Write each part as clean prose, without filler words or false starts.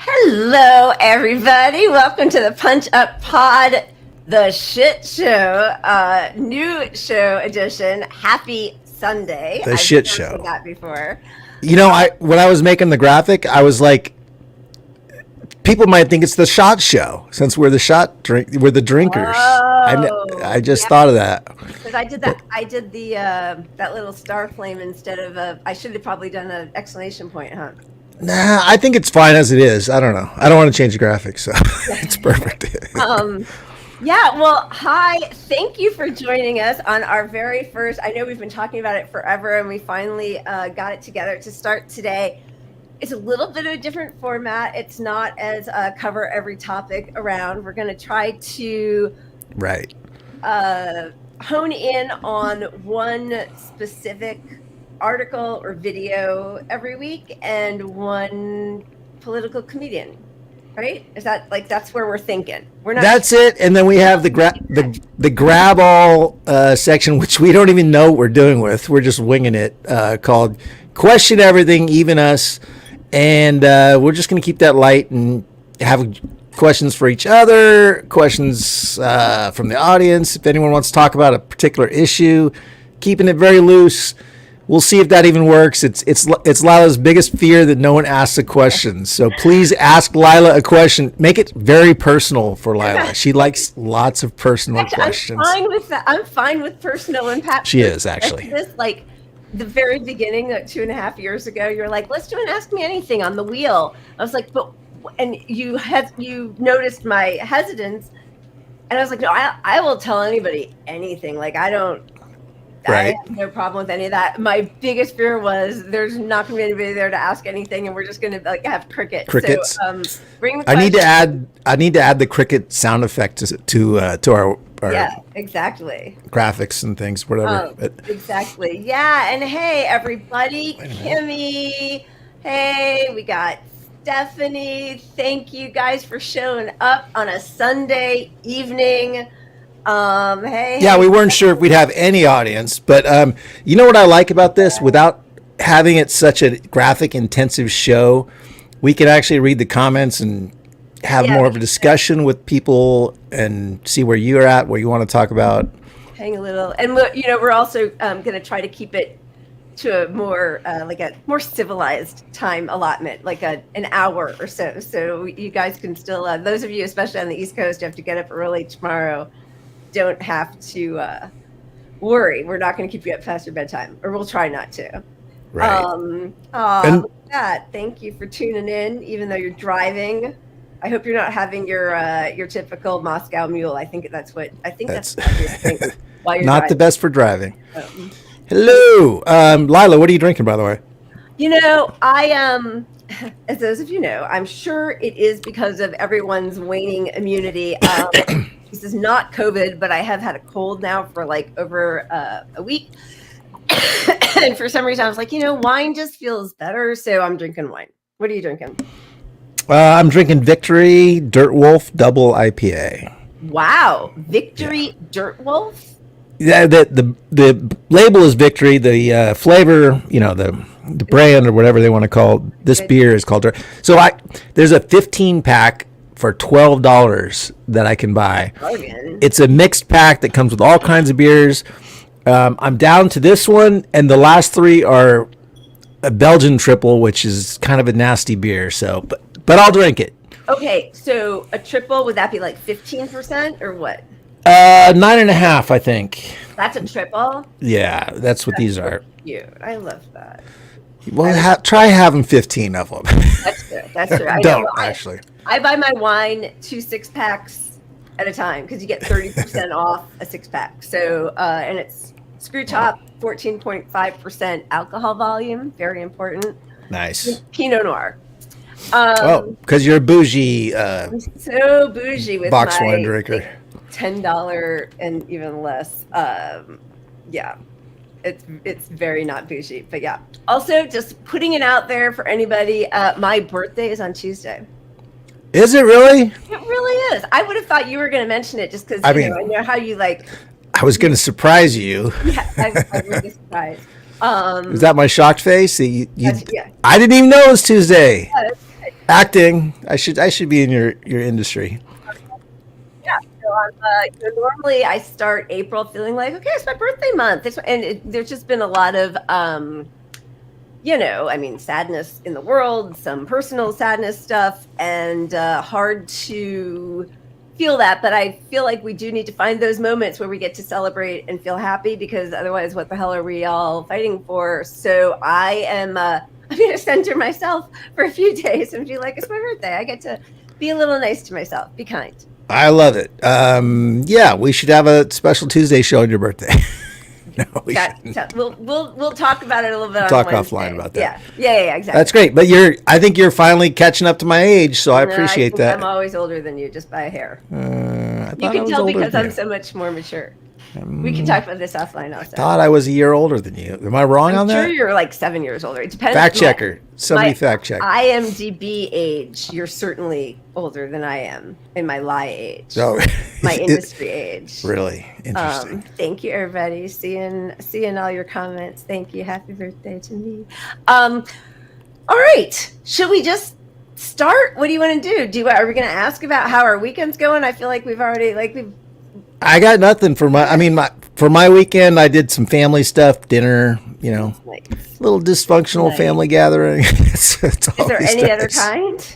Hello, everybody. Welcome to the Punch Up Pod, the shit show, new show edition. Happy Sunday. The I've shit never show. said that before. You know, when I was making the graphic, I was like, people might think it's the shot show since we're the drinkers. I just thought of that. Because I did that. I did the that little star flame instead of I should have probably done an exclamation point, huh? Nah, I think it's fine as it is. I don't know. I don't want to change the graphics, so it's perfect. Yeah, well, hi. Thank you for joining us on our very first. I know we've been talking about it forever, and we finally got it together to start today. It's a little bit of a different format. It's not as cover every topic around. We're going to try to hone in on one specific article or video every week and one political comedian. Right? Is that that's where we're thinking? We're not. That's it. And then we have the grab all section, which we don't even know what we're doing with. We're just winging it. Called Question Everything, Even Us, and we're just going to keep that light and have questions for each other, questions from the audience. If anyone wants to talk about a particular issue, keeping it very loose. We'll see if that even works. It's Lila's biggest fear that no one asks a question. So please ask Lila a question. Make it very personal for Lila. She likes lots of personal questions. I'm fine with that. I'm fine with personal impact. She is actually. This the very beginning, 2.5 years ago, you're like, let's do an Ask Me Anything on the wheel. I was like, but and you noticed my hesitance, and I was like, no, I will tell anybody anything. I don't. Right. I have no problem with any of that. My biggest fear was there's not going to be anybody there to ask anything, and we're just going to have crickets. Crickets. So, bring the I need to add the cricket sound effect to our yeah, exactly. graphics and things, whatever. Exactly. Yeah, and hey, everybody, Kimmy. Hey, we got Stephanie. Thank you guys for showing up on a Sunday evening. Yeah, we weren't sure if we'd have any audience, but you know what I like about this? Without having it such a graphic intensive show, we can actually read the comments and have more of a discussion with people and see where you're at, what you want to talk about. Hang a little, and we're also going to try to keep it to a more a more civilized time allotment, an hour or so, so you guys can still those of you especially on the East Coast who have to get up early tomorrow don't have to worry. We're not going to keep you up past your bedtime, or we'll try not to. Right. And that, thank you for tuning in, even though you're driving. I hope you're not having your typical Moscow Mule. I think that's what you're drinking while you're not driving. The best for driving. Hello, Lila. What are you drinking, by the way? I am. As those of you know, I'm sure it is because of everyone's waning immunity. This is not COVID, but I have had a cold now for over a week. And for some reason, I was like, wine just feels better. So I'm drinking wine. What are you drinking? I'm drinking Victory Dirt Wolf Double IPA. Wow. Victory Dirt Wolf? Yeah, the label is Victory. The flavor, the brand or whatever they want to call it, this beer is called Dirt. So there's a 15-pack for $12 that I can buy. It's a mixed pack that comes with all kinds of beers. I'm down to this one, and the last three are a Belgian triple, which is kind of a nasty beer. So, but I'll drink it. Okay, so a triple, would that be 15% or what? 9.5, I think. That's a triple? Yeah, that's what these are. Cute. I love that. Well, try having 15 of them. That's true. That's true. Don't actually. I buy my wine 2 6-packs at a time because you get 30% off a 6-pack. So, and it's screw top, 14.5% alcohol volume. Very important. Nice. Pinot Noir. Because you're a bougie. I'm so bougie with box my wine drinker. $10 and even less. Yeah. It's very not bougie, but yeah. Also, just putting it out there for anybody. My birthday is on Tuesday. Is it really? It really is. I would have thought you were going to mention it just because I know how you like. I was going to surprise you. Yeah, I would be surprised. Is that my shocked face? Yeah. I didn't even know it was Tuesday. Yeah, Acting. I should be in your industry. Yeah. So normally I start April feeling like, okay, it's my birthday month. There's just been a lot of, I mean, sadness in the world, some personal sadness stuff, and hard to feel that. But I feel like we do need to find those moments where we get to celebrate and feel happy, because otherwise, what the hell are we all fighting for? So I am, I'm going to center myself for a few days and be like, it's my birthday. I get to be a little nice to myself, be kind. I love it. Yeah, we should have a special Tuesday show on your birthday. No, we'll talk about it a little bit. Talk on Wednesday. offline about that. Yeah, exactly. That's great. But I think you're finally catching up to my age, so I appreciate that. I'm always older than you, just by a hair. I You can was tell older because than I'm you. so much more mature. We can talk about this offline also. Thought I was a year older than you. Am I wrong on I'm sure that? you're like 7 years older. It depends. Fact checker. Somebody fact check. IMDb age. You're certainly older than I am in my lie age. So, My industry age. Really interesting. Thank you, everybody. Seeing all your comments. Thank you. Happy birthday to me. All right. Should we just start? What do you want to do? Are we going to ask about how our weekend's going? I feel like we've I got nothing for my weekend. I did some family stuff, dinner, nice. little dysfunctional Nice. family gathering. Is there any other kind?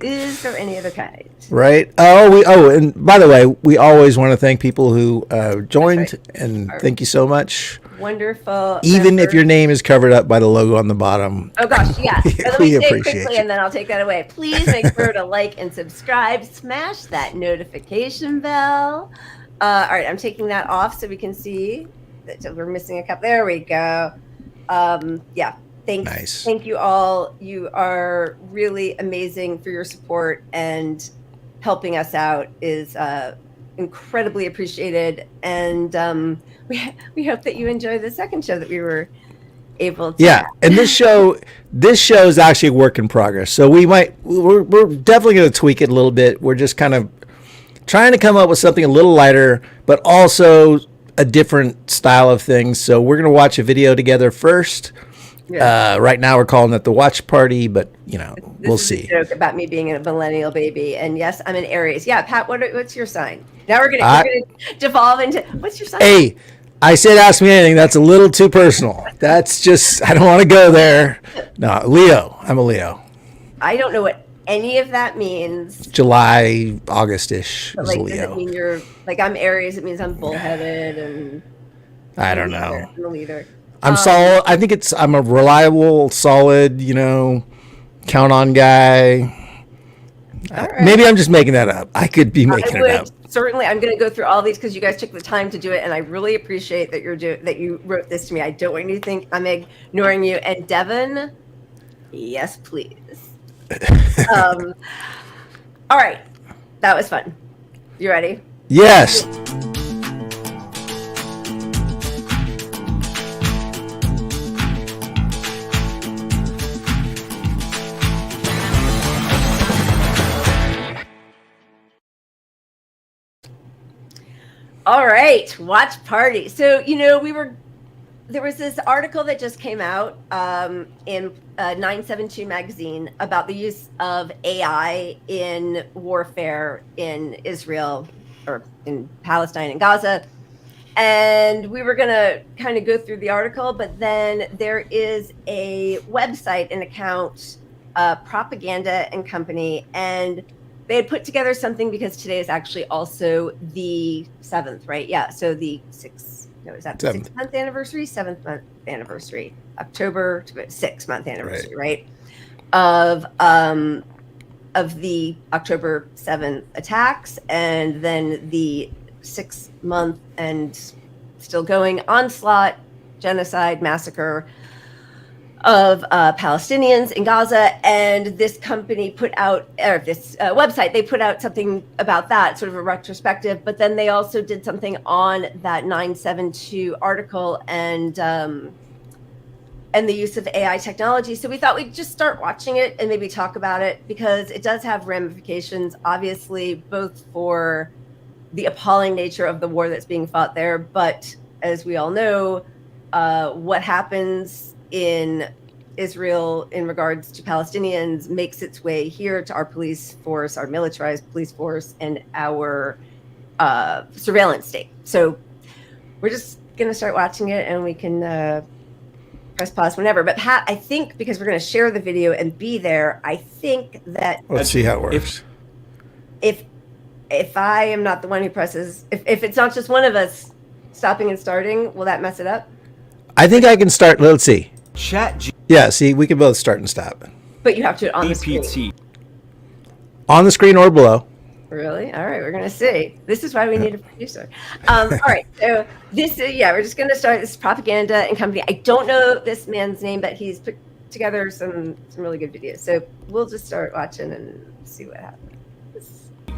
Is there any other kind? Right. And by the way, we always want to thank people who joined, right. and thank you so much. Wonderful. Even if your name is covered up by the logo on the bottom. Oh gosh, yeah. We Let me say it appreciate quickly, you. and then I'll take that away. Please make sure to like and subscribe. Smash that notification bell. All right, I'm taking that off so we can see that we're missing a couple. There we go. Yeah. Thanks. Nice. Thank you all. You are really amazing for your support, and helping us out is incredibly appreciated. And we hope that you enjoy the second show that we were able to. Yeah, and this show is actually a work in progress. So we're definitely going to tweak it a little bit. We're just kind of trying to come up with something a little lighter, but also a different style of things. So we're going to watch a video together first. Yeah. Right now we're calling it the watch party, but we'll This is see. a joke about me being a millennial baby, and yes, I'm an Aries. Yeah, Pat, what's your sign? Now we're gonna devolve into what's your sign? Hey, I said ask me anything. That's a little too personal. That's just I don't want to go there. No, Leo. I'm a Leo. I don't know what any of that means. July, August-ish But is like, does Leo. it mean you're like I'm Aries? It means I'm bullheaded and I don't know. I'm a leader. I'm solid. I think I'm a reliable, solid, count on guy. All right. Maybe I'm just making that up. I could be making it up. Certainly, I'm going to go through all these because you guys took the time to do it, and I really appreciate that you wrote this to me. I don't want you to think I'm ignoring you. And Devin, yes, please. All right, that was fun. You ready? Yes. All right, watch party. So, there was this article that just came out in 972 magazine about the use of AI in warfare in Israel or in Palestine and Gaza. And we were going to kind of go through the article, but then there is a website, an account, Propaganda and Company, and they had put together something because today is actually also the 7th, right? Yeah. So the 6th, no, is that the 6th month anniversary? 7th month anniversary, October 6th month anniversary, right? Of the October 7th attacks, and then the 6th month and still going onslaught, genocide, massacre of Palestinians in Gaza. And this company put out, or this website, they put out something about that, sort of a retrospective, but then they also did something on that 972 article and the use of AI technology. So we thought we'd just start watching it and maybe talk about it, because it does have ramifications, obviously, both for the appalling nature of the war that's being fought there, but as we all know, what happens in Israel in regards to Palestinians makes its way here to our police force, our militarized police force, and our surveillance state. So we're just going to start watching it, and we can press pause whenever. But Pat, I think because we're going to share the video and be there, I think that Let's see how it works. if I am not the one who presses, if it's not just one of us stopping and starting, will that mess it up? I think I can start. Let's see. Chat Yeah, see, we can both start and stop. But you have to on the screen. GPT. On the screen or below. Really? All right, we're gonna see. This is why we need a producer. All right, so this, we're just gonna start this Propaganda and Company. I don't know this man's name, but he's put together some really good videos. So we'll just start watching and see what happens.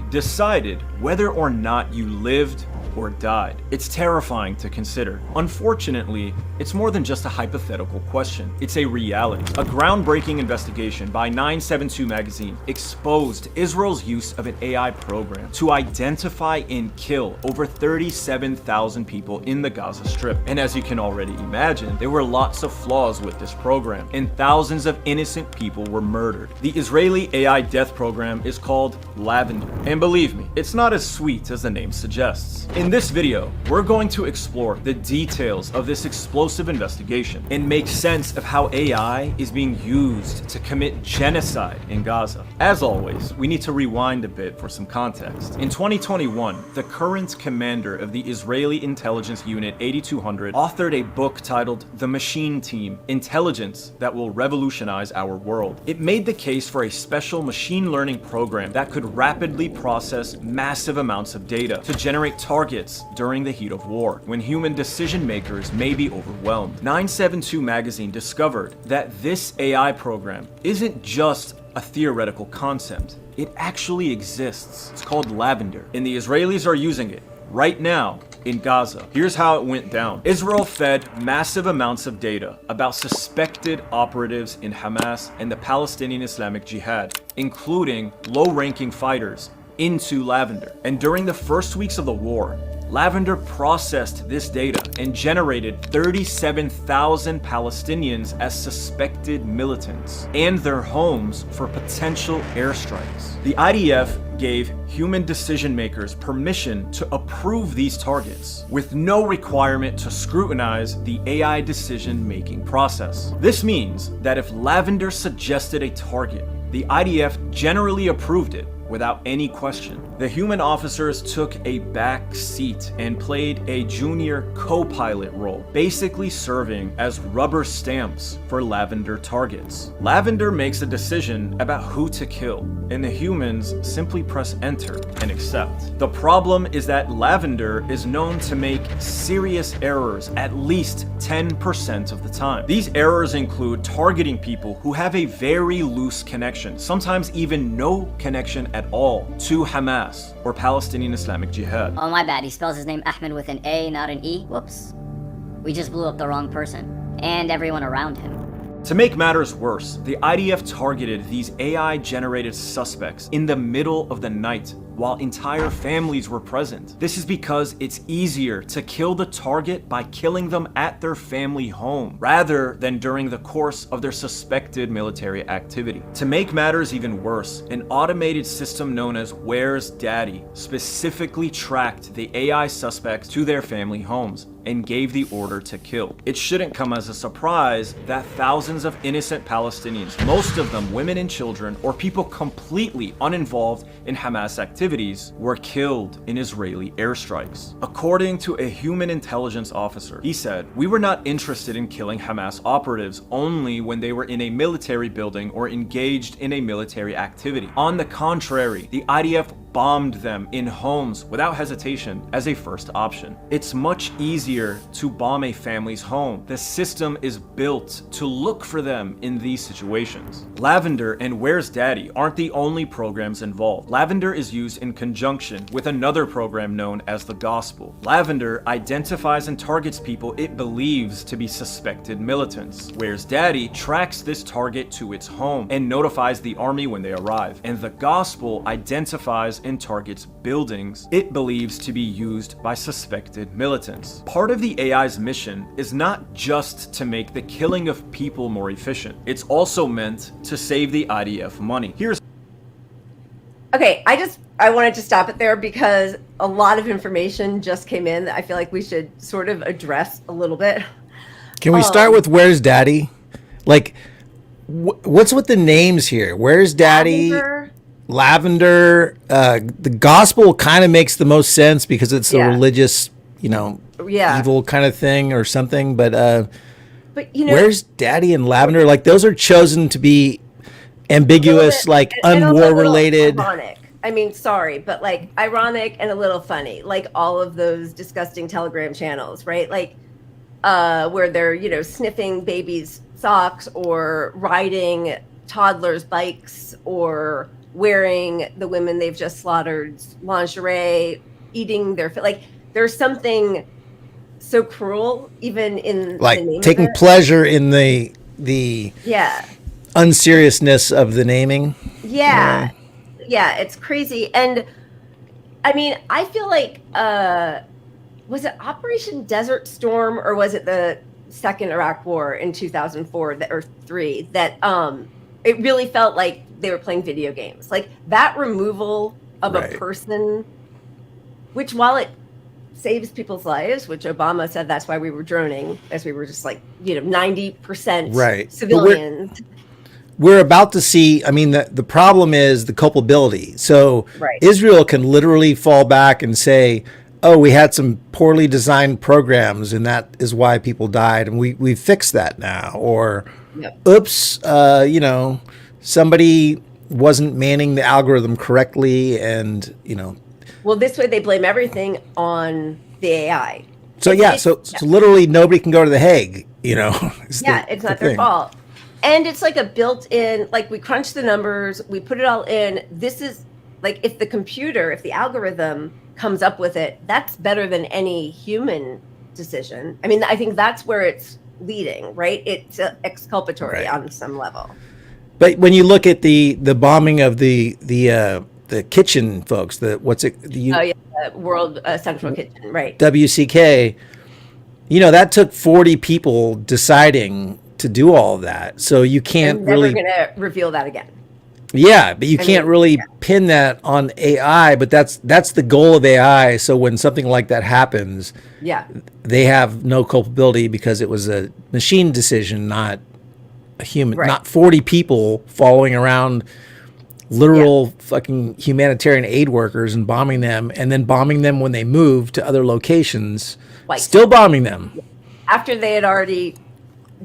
Decided whether or not you lived or died. It's terrifying to consider. Unfortunately, it's more than just a hypothetical question. It's a reality. A groundbreaking investigation by 972 magazine exposed Israel's use of an AI program to identify and kill over 37,000 people in the Gaza Strip. And as you can already imagine, there were lots of flaws with this program, and thousands of innocent people were murdered. The Israeli AI death program is called Lavender. And believe me, it's not as sweet as the name suggests. In this video, we're going to explore the details of this explosive investigation and make sense of how AI is being used to commit genocide in Gaza. As always, we need to rewind a bit for some context. In 2021, the current commander of the Israeli Intelligence Unit 8200 authored a book titled The Machine Team: Intelligence That Will Revolutionize Our World. It made the case for a special machine learning program that could rapidly process massive amounts of data to generate targets during the heat of war, when human decision makers may be overwhelmed. 972 magazine discovered that this AI program isn't just a theoretical concept. It actually exists. It's called Lavender, and the Israelis are using it right now in Gaza. Here's how it went down. Israel fed massive amounts of data about suspected operatives in Hamas and the Palestinian Islamic Jihad, including low-ranking fighters, into Lavender. And during the first weeks of the war, Lavender processed this data and generated 37,000 Palestinians as suspected militants and their homes for potential airstrikes. The IDF gave human decision makers permission to approve these targets with no requirement to scrutinize the AI decision-making process. This means that if Lavender suggested a target, the IDF generally approved it without any question. The human officers took a back seat and played a junior co-pilot role, basically serving as rubber stamps for Lavender targets. Lavender makes a decision about who to kill, and the humans simply press enter and accept. The problem is that Lavender is known to make serious errors at least 10% of the time. These errors include targeting people who have a very loose connection, sometimes even no connection at all, to Hamas or Palestinian Islamic Jihad. Oh, my bad. He spells his name Ahmed with an A, not an E. Whoops. We just blew up the wrong person. And everyone around him. To make matters worse, the IDF targeted these AI-generated suspects in the middle of the night while entire families were present. This is because it's easier to kill the target by killing them at their family home, rather than during the course of their suspected military activity. To make matters even worse, an automated system known as Where's Daddy specifically tracked the AI suspects to their family homes and gave the order to kill. It shouldn't come as a surprise that thousands of innocent Palestinians, most of them women and children, or people completely uninvolved in Hamas activities, were killed in Israeli airstrikes. According to a human intelligence officer, he said, "We were not interested in killing Hamas operatives only when they were in a military building or engaged in a military activity. On the contrary, the IDF bombed them in homes without hesitation as a first option. It's much easier to bomb a family's home. The system is built to look for them in these situations." Lavender and Where's Daddy aren't the only programs involved. Lavender is used in conjunction with another program known as the Gospel. Lavender identifies and targets people it believes to be suspected militants. Where's Daddy tracks this target to its home and notifies the army when they arrive. And the Gospel identifies and targets buildings it believes to be used by suspected militants. Part of the AI's mission is not just to make the killing of people more efficient, it's also meant to save the IDF money. Here's Okay, I wanted to stop it there because a lot of information just came in that I feel like we should sort of address a little bit. Can we start with Where's Daddy? Like, what's with the names here? Where's Daddy? Lavender. The gospel kind of makes the most sense because it's a religious, evil kind of thing or something. But Where's Daddy and Lavender? Like, those are chosen to be ambiguous, like unwar related. Ironic. I mean, sorry, but like ironic and a little funny, like all of those disgusting Telegram channels, right? Like where they're, sniffing babies' socks or riding toddlers' bikes or wearing the women they've just slaughtered lingerie, eating their like there's something so cruel even in like the name taking of it. Pleasure in the unseriousness of the naming. Yeah, it's crazy. And I mean, I feel like was it Operation Desert Storm or was it the second Iraq War in 2004 or 3 that it really felt like they were playing video games. Like that removal of a person, which while it saves people's lives, which Obama said that's why we were droning, as we were just like 90% civilians. We're about to see, I mean, the problem is the culpability. So Israel can literally fall back and say, oh, we had some poorly designed programs and that is why people died. And we fixed that now. Or, oops, somebody wasn't manning the algorithm correctly. And, Well, this way they blame everything on the AI. So, so literally nobody can go to The Hague, it's not their fault. And it's like a built-in, like we crunch the numbers, we put it all in. This is like if the algorithm comes up with it, that's better than any human decision. I mean, I think that's where it's leading, right? It's exculpatory on some level. But when you look at the bombing of the kitchen folks, the World Central Kitchen, right? WCK, that took 40 people deciding to do all of that. So you can't really going to reveal that again. Yeah, but you can't really pin that on AI, but that's the goal of AI. So when something like that happens, they have no culpability because it was a machine decision, not a human, not 40 people following around literal fucking humanitarian aid workers and bombing them, and then bombing them when they move to other locations, still bombing them. After they had already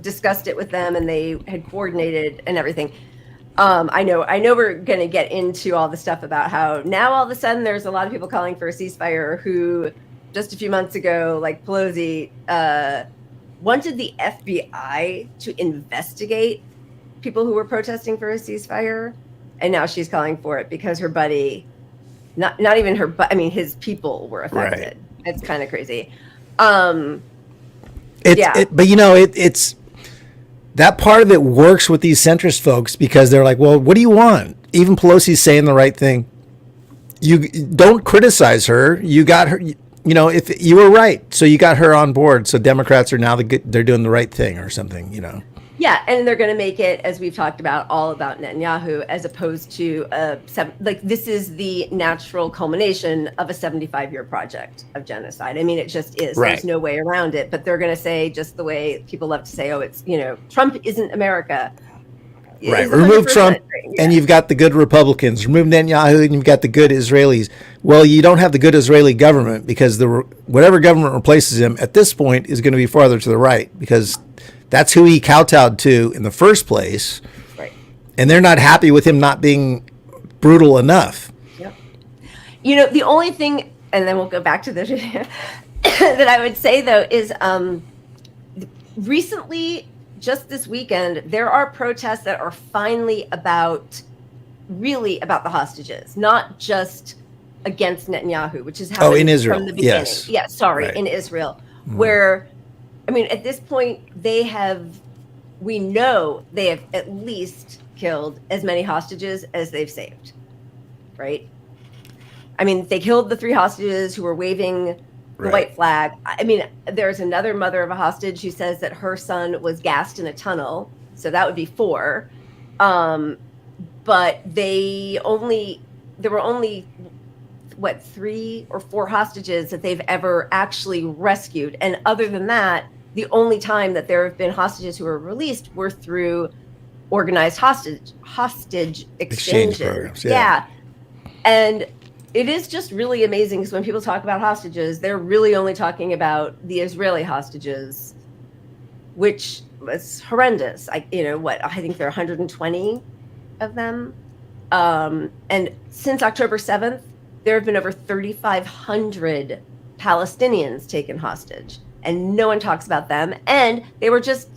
discussed it with them and they had coordinated and everything. I know we're going to get into all the stuff about how now all of a sudden there's a lot of people calling for a ceasefire who just a few months ago, like Pelosi, wanted the FBI to investigate people who were protesting for a ceasefire. And now she's calling for it because her buddy, not even her, but I mean, his people were affected. It's kind of crazy. But it's that part of it works with these centrist folks because they're like, well, what do you want? Even Pelosi's saying the right thing. You don't criticize her. You got her, if you were right. So you got her on board. So Democrats are now they're doing the right thing or something, Yeah, and they're going to make it, as we've talked about, all about Netanyahu, as opposed to this is the natural culmination of a 75-year project of genocide. I mean, it just is. There's no way around it. But they're going to say just the way people love to say, oh, it's Trump isn't America. Right. Remove Trump, and you've got the good Republicans. Remove Netanyahu, and you've got the good Israelis. Well, you don't have the good Israeli government because whatever government replaces him at this point is going to be farther to the right because that's who he kowtowed to in the first place. Right. And they're not happy with him not being brutal enough. Yep. The only thing, and then we'll go back to this, that I would say, though, is recently, just this weekend, there are protests that are finally really about the hostages, not just against Netanyahu, which is happening in Israel. From the beginning. Yes. Yeah, sorry, in Israel, where... I mean, at this point, we know they have at least killed as many hostages as they've saved, right? I mean, they killed the 3 hostages who were waving the Right. white flag. I mean, there's another mother of a hostage who says that her son was gassed in a tunnel. So that would be 4. But there were only, 3 or 4 hostages that they've ever actually rescued. And other than that, the only time that there have been hostages who were released were through organized hostage exchanges. programs, yeah. And it is just really amazing because when people talk about hostages, they're really only talking about the Israeli hostages, which was horrendous. I think there are 120 of them. And since October 7th, there have been over 3,500 Palestinians taken hostage, and no one talks about them. And they were just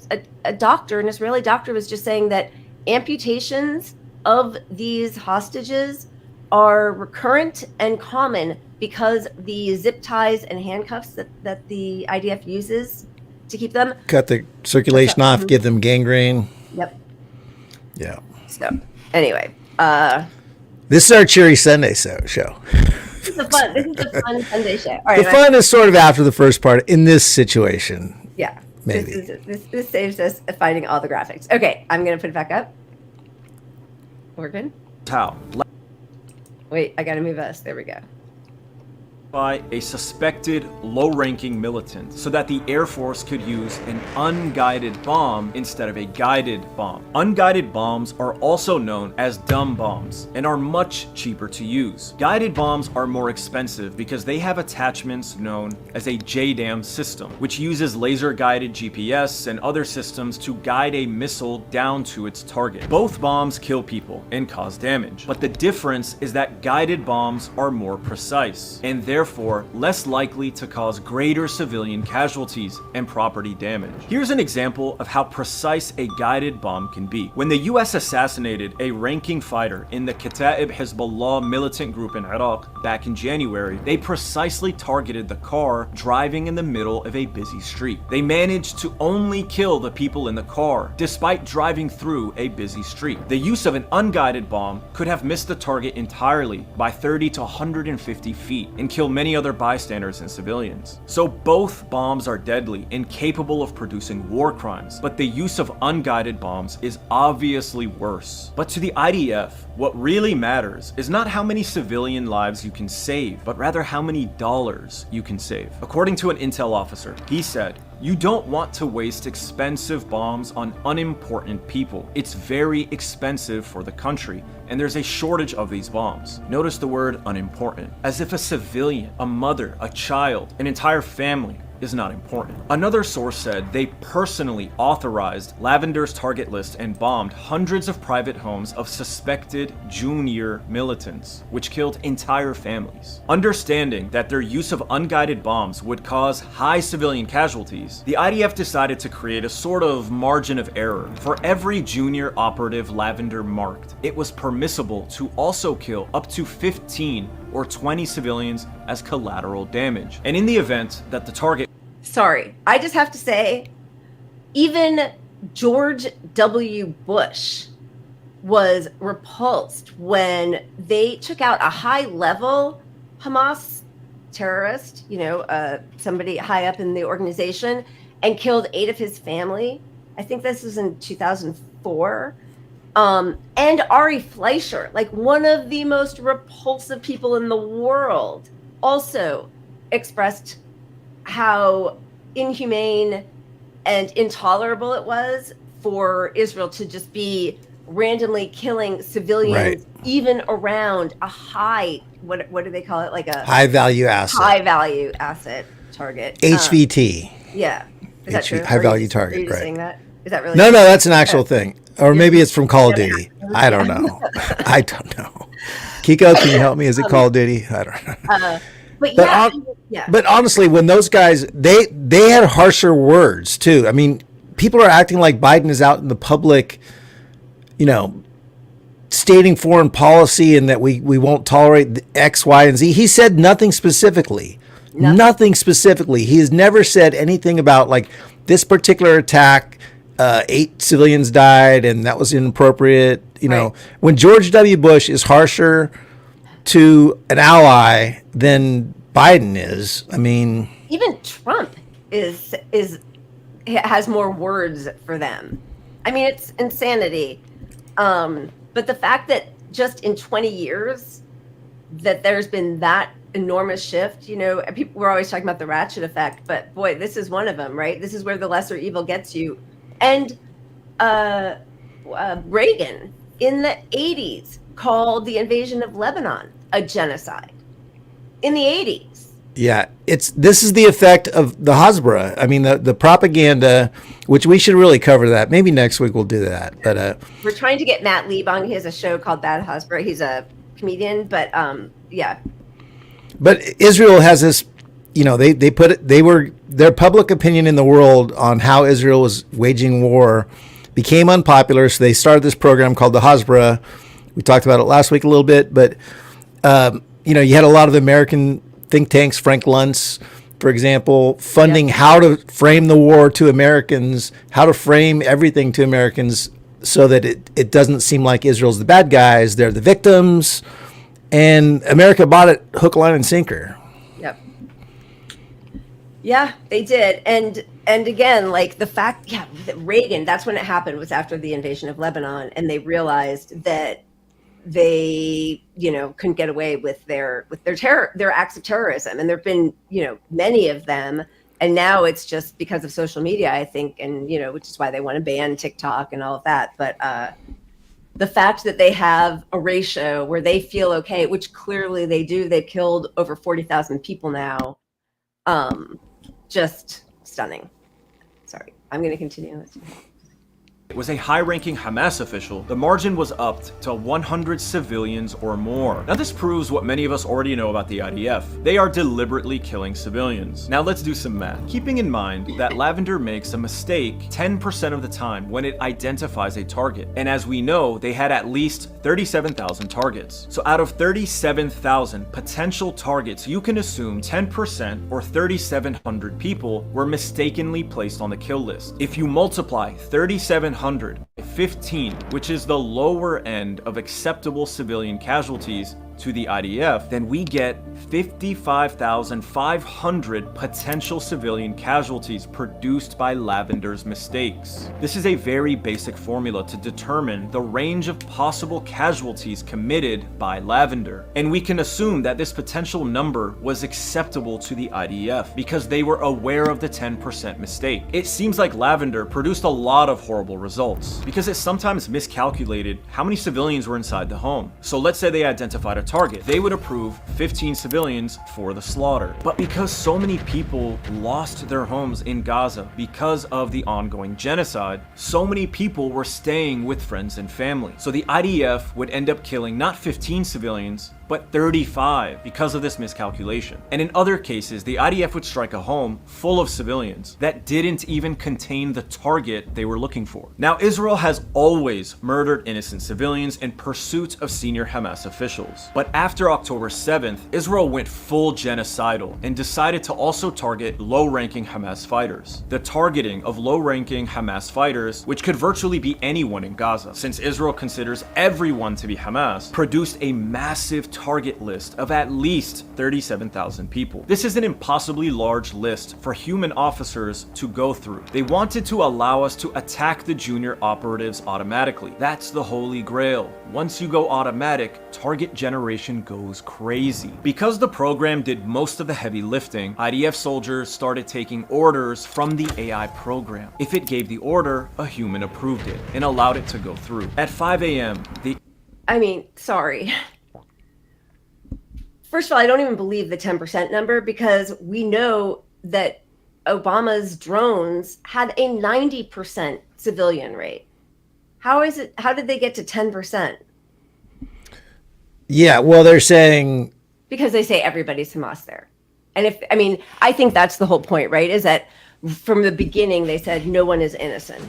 a doctor, an Israeli doctor, was just saying that amputations of these hostages are recurrent and common because the zip ties and handcuffs that the IDF uses to keep them. Cut the circulation off, give them gangrene. Yep. Yeah. So anyway, This is our Cheery Sunday show. this is a fun Sunday show. All right, The fun is sort of after the first part in this situation. yeah. Maybe. This saves us finding all the graphics. Okay, I'm gonna put it back up. We're good. How? Wait, I gotta move us. There we go. By a suspected low-ranking militant so that the Air Force could use an unguided bomb instead of a guided bomb. Unguided bombs are also known as dumb bombs and are much cheaper to use. Guided bombs are more expensive because they have attachments known as a JDAM system, which uses laser-guided GPS and other systems to guide a missile down to its target. Both bombs kill people and cause damage, but the difference is that guided bombs are more precise and therefore less likely to cause greater civilian casualties and property damage. Here's an example of how precise a guided bomb can be. When the US assassinated a ranking fighter in the Kata'ib Hezbollah militant group in Iraq back in January, they precisely targeted the car driving in the middle of a busy street. They managed to only kill the people in the car despite driving through a busy street. The use of an unguided bomb could have missed the target entirely by 30 to 150 feet and kill many other bystanders and civilians. So both bombs are deadly and capable of producing war crimes, but the use of unguided bombs is obviously worse. But to the IDF, what really matters is not how many civilian lives you can save, but rather how many dollars you can save. According to an intel officer, he said, "You don't want to waste expensive bombs on unimportant people. It's very expensive for the country, and there's a shortage of these bombs." Notice the word unimportant, as if a civilian, a mother, a child, an entire family is not important. Another source said they personally authorized Lavender's target list and bombed hundreds of private homes of suspected junior militants, which killed entire families. Understanding that their use of unguided bombs would cause high civilian casualties, the IDF decided to create a sort of margin of error. For every junior operative Lavender marked, it was permissible to also kill up to 15 or 20 civilians as collateral damage. And in the event that the target Sorry, I just have to say, even George W. Bush was repulsed when they took out a high-level Hamas terrorist, somebody high up in the organization, and killed 8 of his family. I think this was in 2004. And Ari Fleischer, like one of the most repulsive people in the world, also expressed how inhumane and intolerable it was for Israel to just be randomly killing civilians, Right. even around a high, what do they call it? Like a High value asset. high value asset target. HVT. Yeah. Is that true? High Are value you target, just right. saying that? Is that really No, true? that's an actual thing. Or maybe it's from Call of Duty. I don't know. I don't know. Kiko, can you help me? Is it Call of Duty? I don't know. But But yeah, on- yeah. But honestly, when those guys, they had harsher words too. I mean, people are acting like Biden is out in the public, stating foreign policy and that we won't tolerate the X, Y, and Z. He said nothing specifically. Nothing specifically. He has never said anything about like this particular attack. 8 civilians died, and that was inappropriate. Right. When George W. Bush is harsher to an ally than Biden is. I mean, even Trump has more words for them. I mean, it's insanity. But the fact that just in 20 years that there's been that enormous shift, people we're always talking about the ratchet effect, but boy, this is one of them, right? This is where the lesser evil gets you. And Reagan in the 80s called the invasion of Lebanon a genocide. In the 80s. yeah, this is the effect of the Hasbara. I mean, the propaganda, which we should really cover that. Maybe next week we'll do that. But we're trying to get Matt Lieb on. He has a show called Bad Hasbara. He's a comedian, but yeah. But Israel has this, their public opinion in the world on how Israel was waging war became unpopular. So they started this program called the Hasbara. We talked about it last week a little bit, but you had a lot of the American think tanks, Frank Luntz, for example, funding how to frame the war to Americans, how to frame everything to Americans so that it doesn't seem like Israel's the bad guys, they're the victims. And America bought it hook, line, and sinker. Yep. Yeah, they did. And again, like the fact, that Reagan, that's when it happened, was after the invasion of Lebanon, and they realized that they, couldn't get away with their terror, their acts of terrorism. And there've been, many of them. And now it's just because of social media, I think, and, which is why they want to ban TikTok and all of that. But the fact that they have a ratio where they feel okay, which clearly they do, they've killed over 40,000 people now. Just stunning. Sorry, I'm going to continue. It was a high-ranking Hamas official. The margin was upped to 100 civilians or more. Now this proves what many of us already know about the IDF. They are deliberately killing civilians. Now let's do some math. Keeping in mind that Lavender makes a mistake 10% of the time when it identifies a target. And as we know, they had at least 37,000 targets. So out of 37,000 potential targets, you can assume 10% or 3,700 people were mistakenly placed on the kill list. If you multiply 3,700 by 15, which is the lower end of acceptable civilian casualties to the IDF, then we get 55,500 potential civilian casualties produced by Lavender's mistakes. This is a very basic formula to determine the range of possible casualties committed by Lavender. And we can assume that this potential number was acceptable to the IDF because they were aware of the 10% mistake. It seems like Lavender produced a lot of horrible results because it sometimes miscalculated how many civilians were inside the home. So let's say they identified a target. They would approve 15 civilians for the slaughter. But because so many people lost their homes in Gaza because of the ongoing genocide, so many people were staying with friends and family. So the IDF would end up killing not 15 civilians, but 35 because of this miscalculation. And in other cases, the IDF would strike a home full of civilians that didn't even contain the target they were looking for. Now, Israel has always murdered innocent civilians in pursuit of senior Hamas officials. But after October 7th, Israel went full genocidal and decided to also target low-ranking Hamas fighters. The targeting of low-ranking Hamas fighters, which could virtually be anyone in Gaza, since Israel considers everyone to be Hamas, produced a massive target list of at least 37,000 people. This is an impossibly large list for human officers to go through. They wanted to allow us to attack the junior operatives automatically. That's the holy grail. Once you go automatic, target generation goes crazy. Because the program did most of the heavy lifting, IDF soldiers started taking orders from the AI program. If it gave the order, a human approved it and allowed it to go through. At 5 a.m., sorry. First of all, I don't even believe the 10% number because we know that Obama's drones had a 90% civilian rate. How did they get to 10%? Yeah, well, they're saying... Because they say everybody's Hamas there. And I think that's the whole point, right? Is that from the beginning, they said no one is innocent.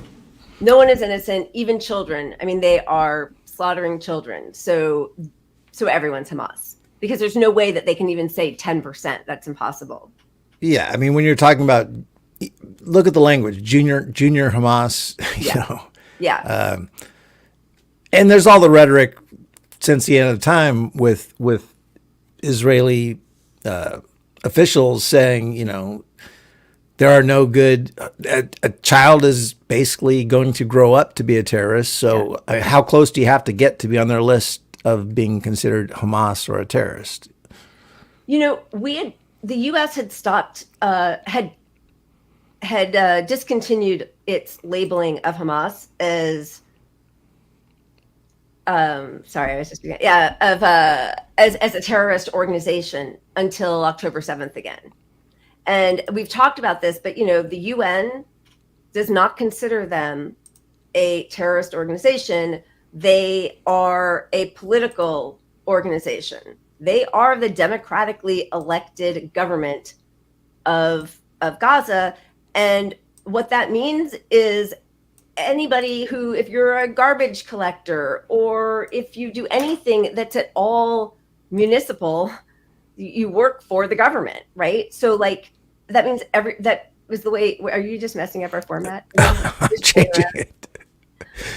No one is innocent, even children. They are slaughtering children. So everyone's Hamas. Because there's no way that they can even say 10%. That's impossible. Yeah, when you're talking about, look at the language, junior Hamas, Yeah. And there's all the rhetoric since the end of time with Israeli officials saying, there are no good. A child is basically going to grow up to be a terrorist. So, how close do you have to get to be on their list of being considered Hamas or a terrorist? The U.S. had stopped, had discontinued its labeling of Hamas as, sorry, I was just, as a terrorist organization until October 7th again. And we've talked about this, but, the UN does not consider them a terrorist organization. They are a political organization. They are the democratically elected government of Gaza. And what that means is anybody who, if you're a garbage collector or if you do anything that's at all municipal, you work for the government, right? So that means that was the way. Are you just messing up our format? I'm changing it.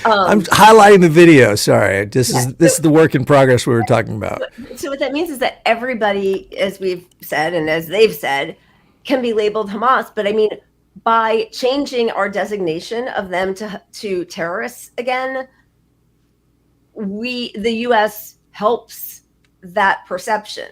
I'm highlighting the video. Sorry, this is the work in progress we were talking about. So what that means is that everybody, as we've said and as they've said, can be labeled Hamas. But I mean, by changing our designation of them to terrorists again, the U.S. helps that perception.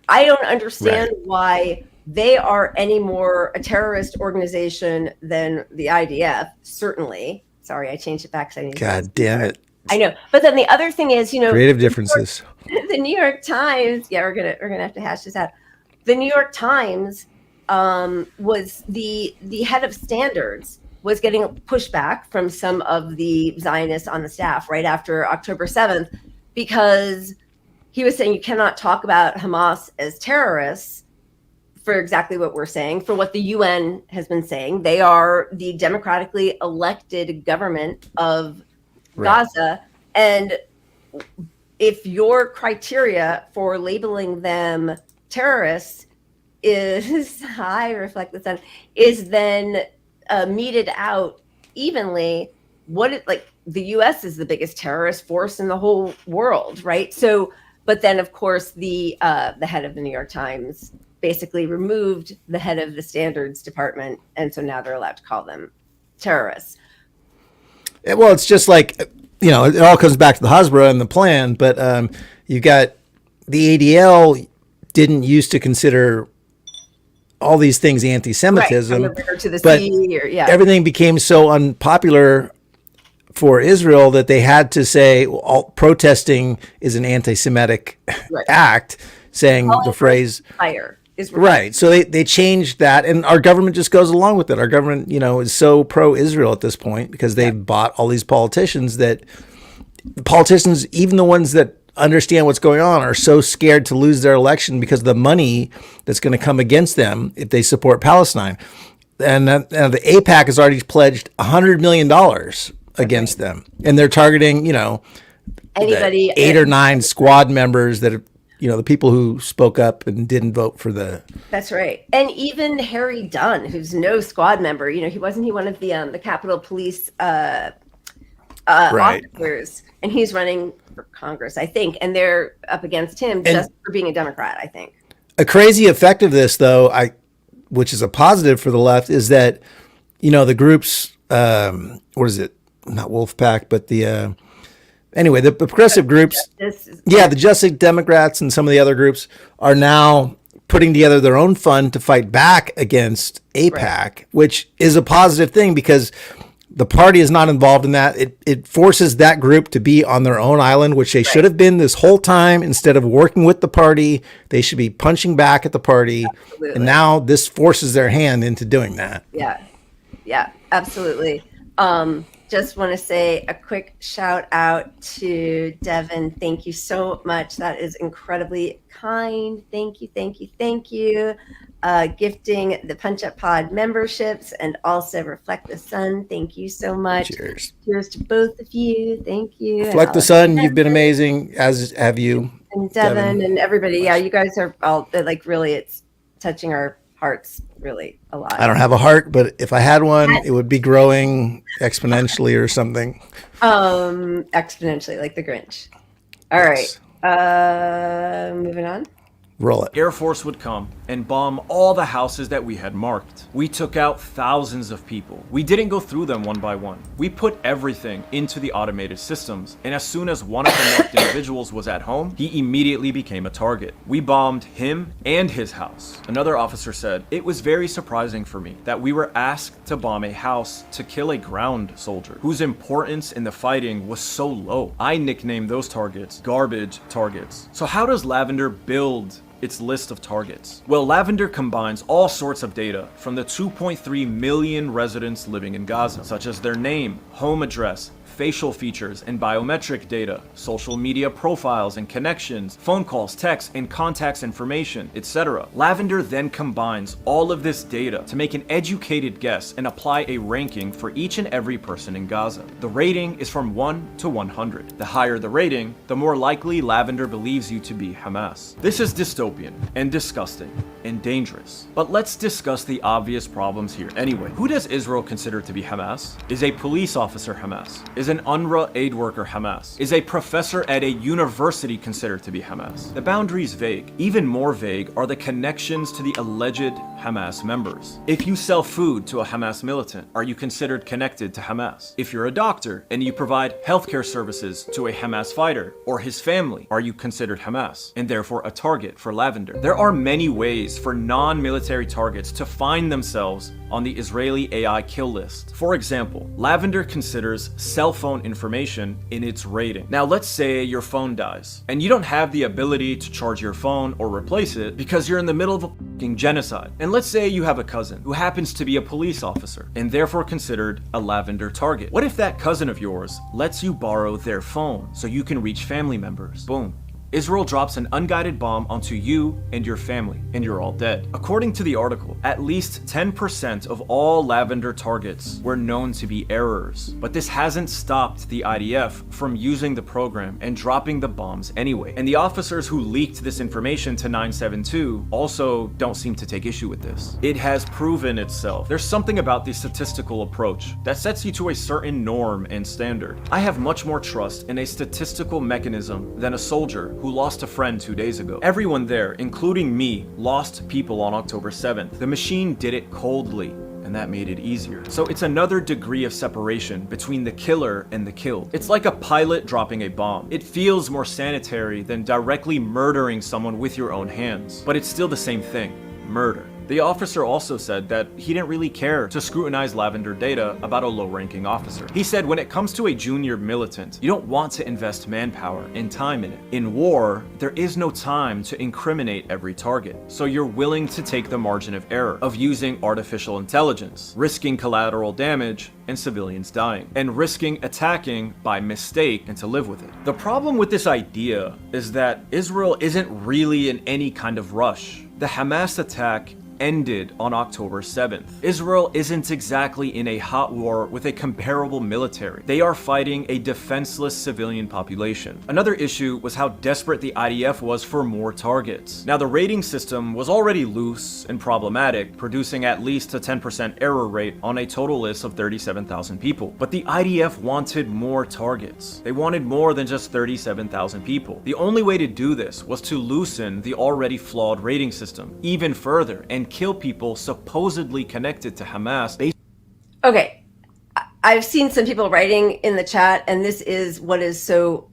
I don't understand why they are any more a terrorist organization than the IDF. Certainly. Sorry, I changed it back. God damn it! I know, but then the other thing is, creative differences. The New York Times. Yeah, we're gonna have to hash this out. The New York Times was the head of standards was getting pushback from some of the Zionists on the staff right after October 7th because he was saying you cannot talk about Hamas as terrorists for exactly what we're saying, for what the UN has been saying. They are the democratically elected government of Gaza. And if your criteria for labeling them terrorists is, I reflect the sun, is then meted out evenly, the US is the biggest terrorist force in the whole world, right? So, but then of course the head of the New York Times basically removed the head of the standards department, and so now they're allowed to call them terrorists. Well, it's just it all comes back to the Hasbara and the plan, but you got the ADL didn't used to consider all these things anti-Semitism, right, from the river to the but sea, everything became so unpopular for Israel that they had to say protesting is an anti-Semitic act, saying the phrase fire. Right. So they changed that, and our government just goes along with it. Our government, is so pro-Israel at this point because they've bought all these politicians that the politicians, even the ones that understand what's going on, are so scared to lose their election because of the money that's going to come against them if they support Palestine. And the AIPAC has already pledged $100 million against them, and they're targeting, anybody, 8 or 9 squad members that have, the people who spoke up and didn't vote for the. That's right. And even Harry Dunn, who's no squad member, he wasn't one of the Capitol Police officers, and he's running for Congress, I think, and they're up against him just for being a Democrat, I think. A crazy effect of this, though, which is a positive for the left, is that, the groups, what is it? Not Wolfpack, but the. Anyway, the progressive groups, the Justice Democrats and some of the other groups are now putting together their own fund to fight back against AIPAC, which is a positive thing because the party is not involved in that. It forces that group to be on their own island, which they should have been this whole time. Instead of working with the party, they should be punching back at the party. Absolutely. And now this forces their hand into doing that. Yeah, absolutely. Just want to say a quick shout out to Devin. Thank you so much. That is incredibly kind. Thank you. Gifting the Punch Up Pod memberships and also Reflect the Sun. Thank you so much. Cheers. Cheers to both of you. Thank you. Reflect the Sun. You've been amazing, as have you. And Devin and everybody. Yeah, you guys are all really, it's touching our hearts really a lot. I don't have a heart, but if I had one, it would be growing exponentially or something. Exponentially, like the Grinch. All right. Moving on. Roll it. Air Force would come and bomb all the houses that we had marked. We took out thousands of people. We didn't go through them one by one. We put everything into the automated systems, and as soon as one of the marked individuals was at home, he immediately became a target. We bombed him and his house. Another officer said, "It was very surprising for me that we were asked to bomb a house to kill a ground soldier whose importance in the fighting was so low. I nicknamed those targets garbage targets." So how does Lavender build its list of targets? Well, Lavender combines all sorts of data from the 2.3 million residents living in Gaza, such as their name, home address, facial features and biometric data, social media profiles and connections, phone calls, texts, and contacts information, etc. Lavender then combines all of this data to make an educated guess and apply a ranking for each and every person in Gaza. The rating is from 1 to 100. The higher the rating, the more likely Lavender believes you to be Hamas. This is dystopian and disgusting and dangerous. But let's discuss the obvious problems here anyway. Who does Israel consider to be Hamas? Is a police officer Hamas? Is an UNRWA aid worker Hamas? Is a professor at a university considered to be Hamas? The boundary's vague. Even more vague are the connections to the alleged Hamas members. If you sell food to a Hamas militant, are you considered connected to Hamas? If you're a doctor and you provide healthcare services to a Hamas fighter or his family, are you considered Hamas and therefore a target for Lavender? There are many ways for non-military targets to find themselves on the Israeli AI kill list. For example, Lavender considers cell phone information in its rating. Now let's say your phone dies and you don't have the ability to charge your phone or replace it because you're in the middle of a fucking genocide. And let's say you have a cousin who happens to be a police officer and therefore considered a Lavender target. What if that cousin of yours lets you borrow their phone so you can reach family members? Boom. Israel drops an unguided bomb onto you and your family, and you're all dead. According to the article, at least 10% of all Lavender targets were known to be errors. But this hasn't stopped the IDF from using the program and dropping the bombs anyway. And the officers who leaked this information to 972 also don't seem to take issue with this. It has proven itself. There's something about the statistical approach that sets you to a certain norm and standard. I have much more trust in a statistical mechanism than a soldier who lost a friend 2 days ago. Everyone there, including me, lost people on October 7th. The machine did it coldly, and that made it easier. So it's another degree of separation between the killer and the killed. It's like a pilot dropping a bomb. It feels more sanitary than directly murdering someone with your own hands, but it's still the same thing, murder. The officer also said that he didn't really care to scrutinize Lavender data about a low-ranking officer. He said when it comes to a junior militant, you don't want to invest manpower and time in it. In war, there is no time to incriminate every target, so you're willing to take the margin of error of using artificial intelligence, risking collateral damage and civilians dying, and risking attacking by mistake and to live with it. The problem with this idea is that Israel isn't really in any kind of rush. The Hamas attack ended on October 7th. Israel isn't exactly in a hot war with a comparable military. They are fighting a defenseless civilian population. Another issue was how desperate the IDF was for more targets. Now, the rating system was already loose and problematic, producing at least a 10% error rate on a total list of 37,000 people. But the IDF wanted more targets. They wanted more than just 37,000 people. The only way to do this was to loosen the already flawed rating system even further and kill people supposedly connected to Hamas. Okay. I've seen some people writing in the chat, and this is what is so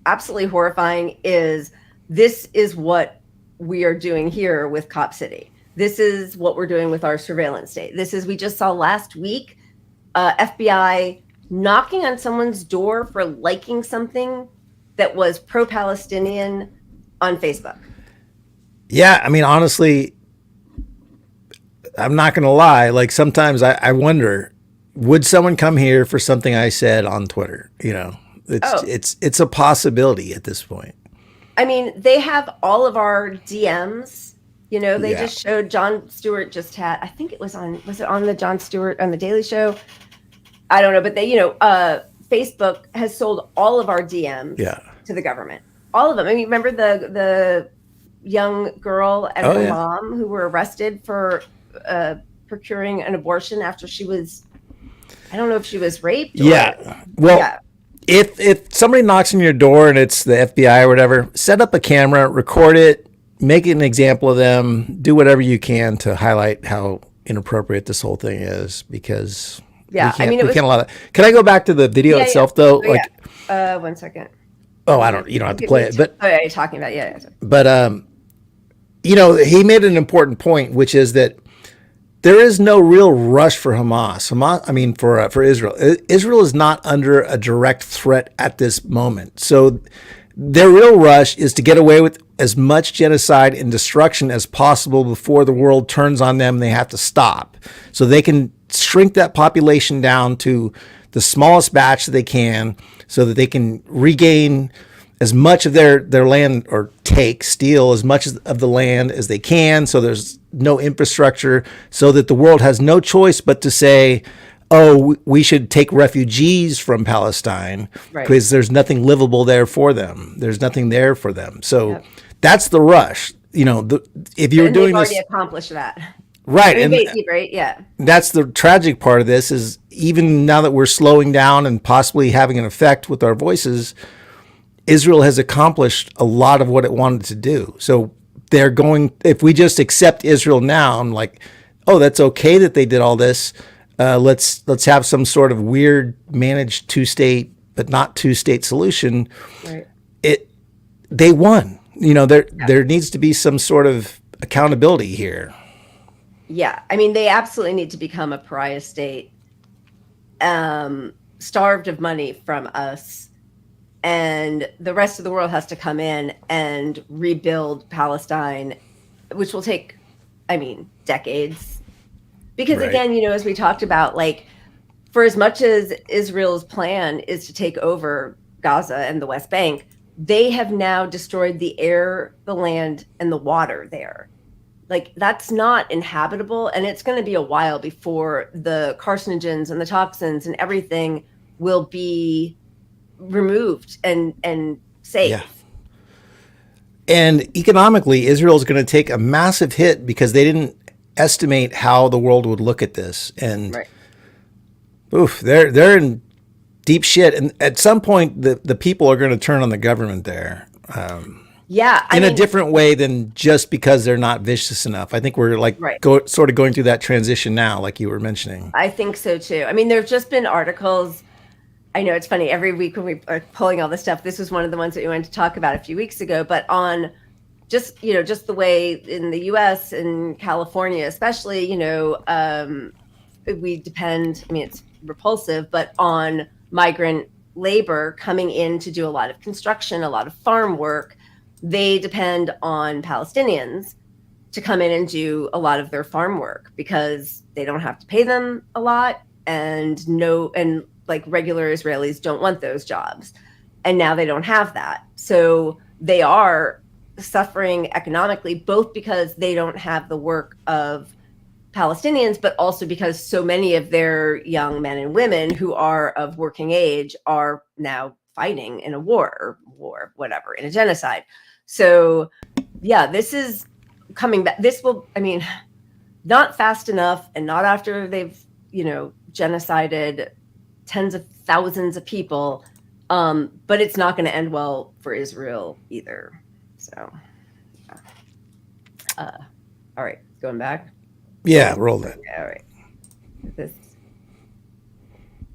absolutely horrifying is this is what we are doing here with Cop City. This is what we're doing with our surveillance state. This is, we just saw last week, FBI knocking on someone's door for liking something that was pro-Palestinian on Facebook. Yeah, I mean, honestly, I'm not going to lie. Like sometimes I wonder, would someone come here for something I said on Twitter? You know, it's a possibility at this point. I mean, they have all of our DMs. You know, they just showed Jon Stewart just had, I think it was it on the Jon Stewart on the Daily Show? I don't know, but they, Facebook has sold all of our DMs to the government. All of them. I mean, remember the young girl and her mom who were arrested for procuring an abortion after she was, I don't know if she was raped. Well, if somebody knocks on your door and it's the FBI or whatever, set up a camera, record it, make it an example of them, do whatever you can to highlight how inappropriate this whole thing is, because Yeah, we can't, I mean, it we was. can't allow that. Can I go back to the video Yeah, itself yeah. though? Oh, Like, yeah. 1 second. you don't have to play it, but Oh, yeah, you're talking about, yeah. he made an important point, which is that there is no real rush for Hamas. For Israel. Israel is not under a direct threat at this moment. So their real rush is to get away with as much genocide and destruction as possible before the world turns on them and they have to stop. So they can shrink that population down to the smallest batch that they can so that they can regain as much of their land, or steal as much of the land as they can, so there's no infrastructure, so that the world has no choice but to say, oh, we should take refugees from Palestine, Right. because there's nothing livable there for them. There's nothing there for them. So Yep. that's the rush. If you were And doing they've already this accomplished that. right, I mean, and basically, right? Yeah. that's the tragic part of this, is even now that we're slowing down and possibly having an effect with our voices, Israel has accomplished a lot of what it wanted to do. So if we just accept Israel now, I'm like, oh, that's okay that they did all this. Let's have some sort of weird managed two-state, but not two-state solution. Right. They won. There needs to be some sort of accountability here. Yeah. I mean, they absolutely need to become a pariah state, starved of money from us. And the rest of the world has to come in and rebuild Palestine, which will take, decades. Because Right. again, as we talked about, like, for as much as Israel's plan is to take over Gaza and the West Bank, they have now destroyed the air, the land, and the water there. Like, that's not inhabitable, and it's going to be a while before the carcinogens and the toxins and everything will be removed and safe. Yeah. And economically, Israel is going to take a massive hit because they didn't estimate how the world would look at this. And Right. they're in deep shit. And at some point, the people are going to turn on the government there. Yeah. In a different way than just because they're not vicious enough. I think we're like Right. sort of going through that transition now, like you were mentioning. I think so too. I mean, there've just been articles. I know it's funny, every week when we are pulling all this stuff, this was one of the ones that we wanted to talk about a few weeks ago, but on just the way in the US and California, especially, we depend, it's repulsive, but on migrant labor coming in to do a lot of construction, a lot of farm work. They depend on Palestinians to come in and do a lot of their farm work because they don't have to pay them a lot, and like regular Israelis don't want those jobs. And now they don't have that. So they are suffering economically, both because they don't have the work of Palestinians, but also because so many of their young men and women who are of working age are now fighting in a whatever, in a genocide. So yeah, this is coming back. This will, not fast enough, and not after they've, genocided tens of thousands of people. But it's not going to end well for Israel either. So, all right, going back. Yeah, roll that. All right. This.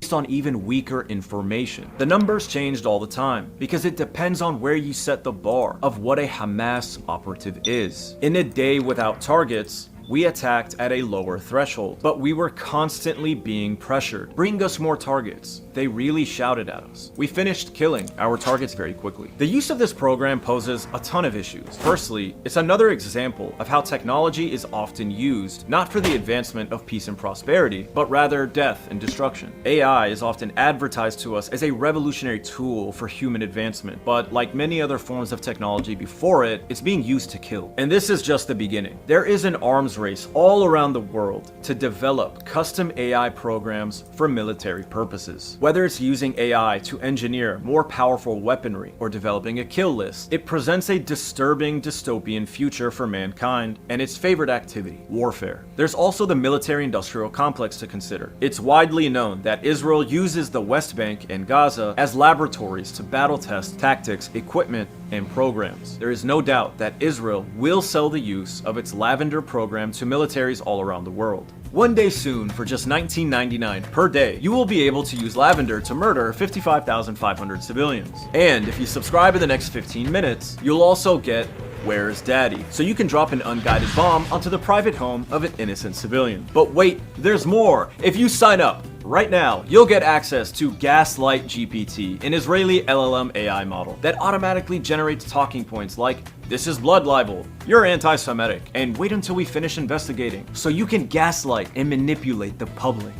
Based on even weaker information. The numbers changed all the time because it depends on where you set the bar of what a Hamas operative is. In a day without targets, we attacked at a lower threshold, but we were constantly being pressured. Bring us more targets. They really shouted at us. We finished killing our targets very quickly. The use of this program poses a ton of issues. Firstly, it's another example of how technology is often used, not for the advancement of peace and prosperity, but rather death and destruction. AI is often advertised to us as a revolutionary tool for human advancement, but like many other forms of technology before it, it's being used to kill. And this is just the beginning. There is an arms race all around the world to develop custom AI programs for military purposes. Whether it's using AI to engineer more powerful weaponry or developing a kill list, it presents a disturbing dystopian future for mankind and its favorite activity, warfare. There's also the military-industrial complex to consider. It's widely known that Israel uses the West Bank and Gaza as laboratories to battle test tactics, equipment, and programs. There is no doubt that Israel will sell the use of its Lavender program to militaries all around the world. One day soon, for just $19.99 per day, you will be able to use Lavender to murder 55,500 civilians. And if you subscribe in the next 15 minutes, you'll also get Where's Daddy? So you can drop an unguided bomb onto the private home of an innocent civilian. But wait, there's more! If you sign up right now, you'll get access to Gaslight GPT, an Israeli LLM AI model that automatically generates talking points like, "This is blood libel, you're anti-Semitic," and "Wait until we finish investigating," so you can gaslight and manipulate the public.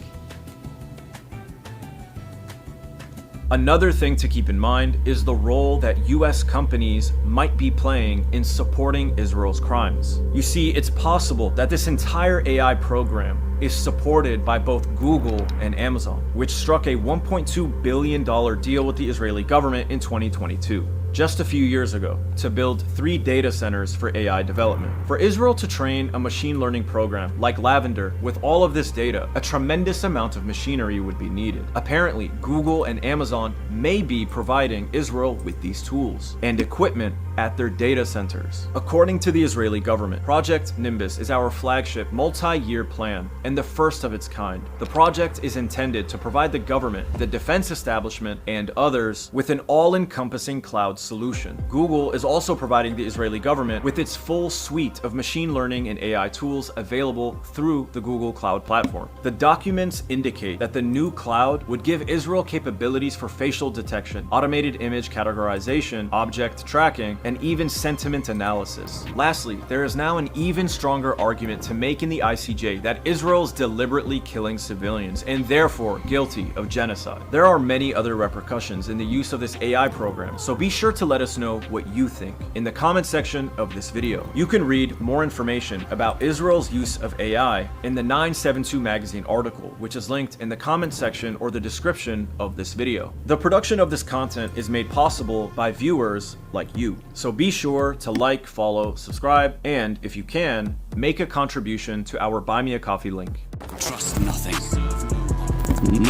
Another thing to keep in mind is the role that US companies might be playing in supporting Israel's crimes. You see, it's possible that this entire AI program is supported by both Google and Amazon, which struck a $1.2 billion deal with the Israeli government in 2022. Just a few years ago, to build 3 data centers for AI development. For Israel to train a machine learning program like Lavender with all of this data, a tremendous amount of machinery would be needed. Apparently, Google and Amazon may be providing Israel with these tools and equipment at their data centers. According to the Israeli government, Project Nimbus is our flagship multi-year plan and the first of its kind. The project is intended to provide the government, the defense establishment, and others with an all-encompassing cloud solution. Google is also providing the Israeli government with its full suite of machine learning and AI tools available through the Google Cloud platform. The documents indicate that the new cloud would give Israel capabilities for facial detection, automated image categorization, object tracking, and even sentiment analysis. Lastly, there is now an even stronger argument to make in the ICJ that Israel is deliberately killing civilians and therefore guilty of genocide. There are many other repercussions in the use of this AI program, so be sure to let us know what you think in the comment section of this video. You can read more information about Israel's use of AI in the 972 magazine article, which is linked in the comment section or the description of this video. The production of this content is made possible by viewers like you. So be sure to like, follow, subscribe, and if you can, make a contribution to our Buy Me a Coffee link. Trust nothing.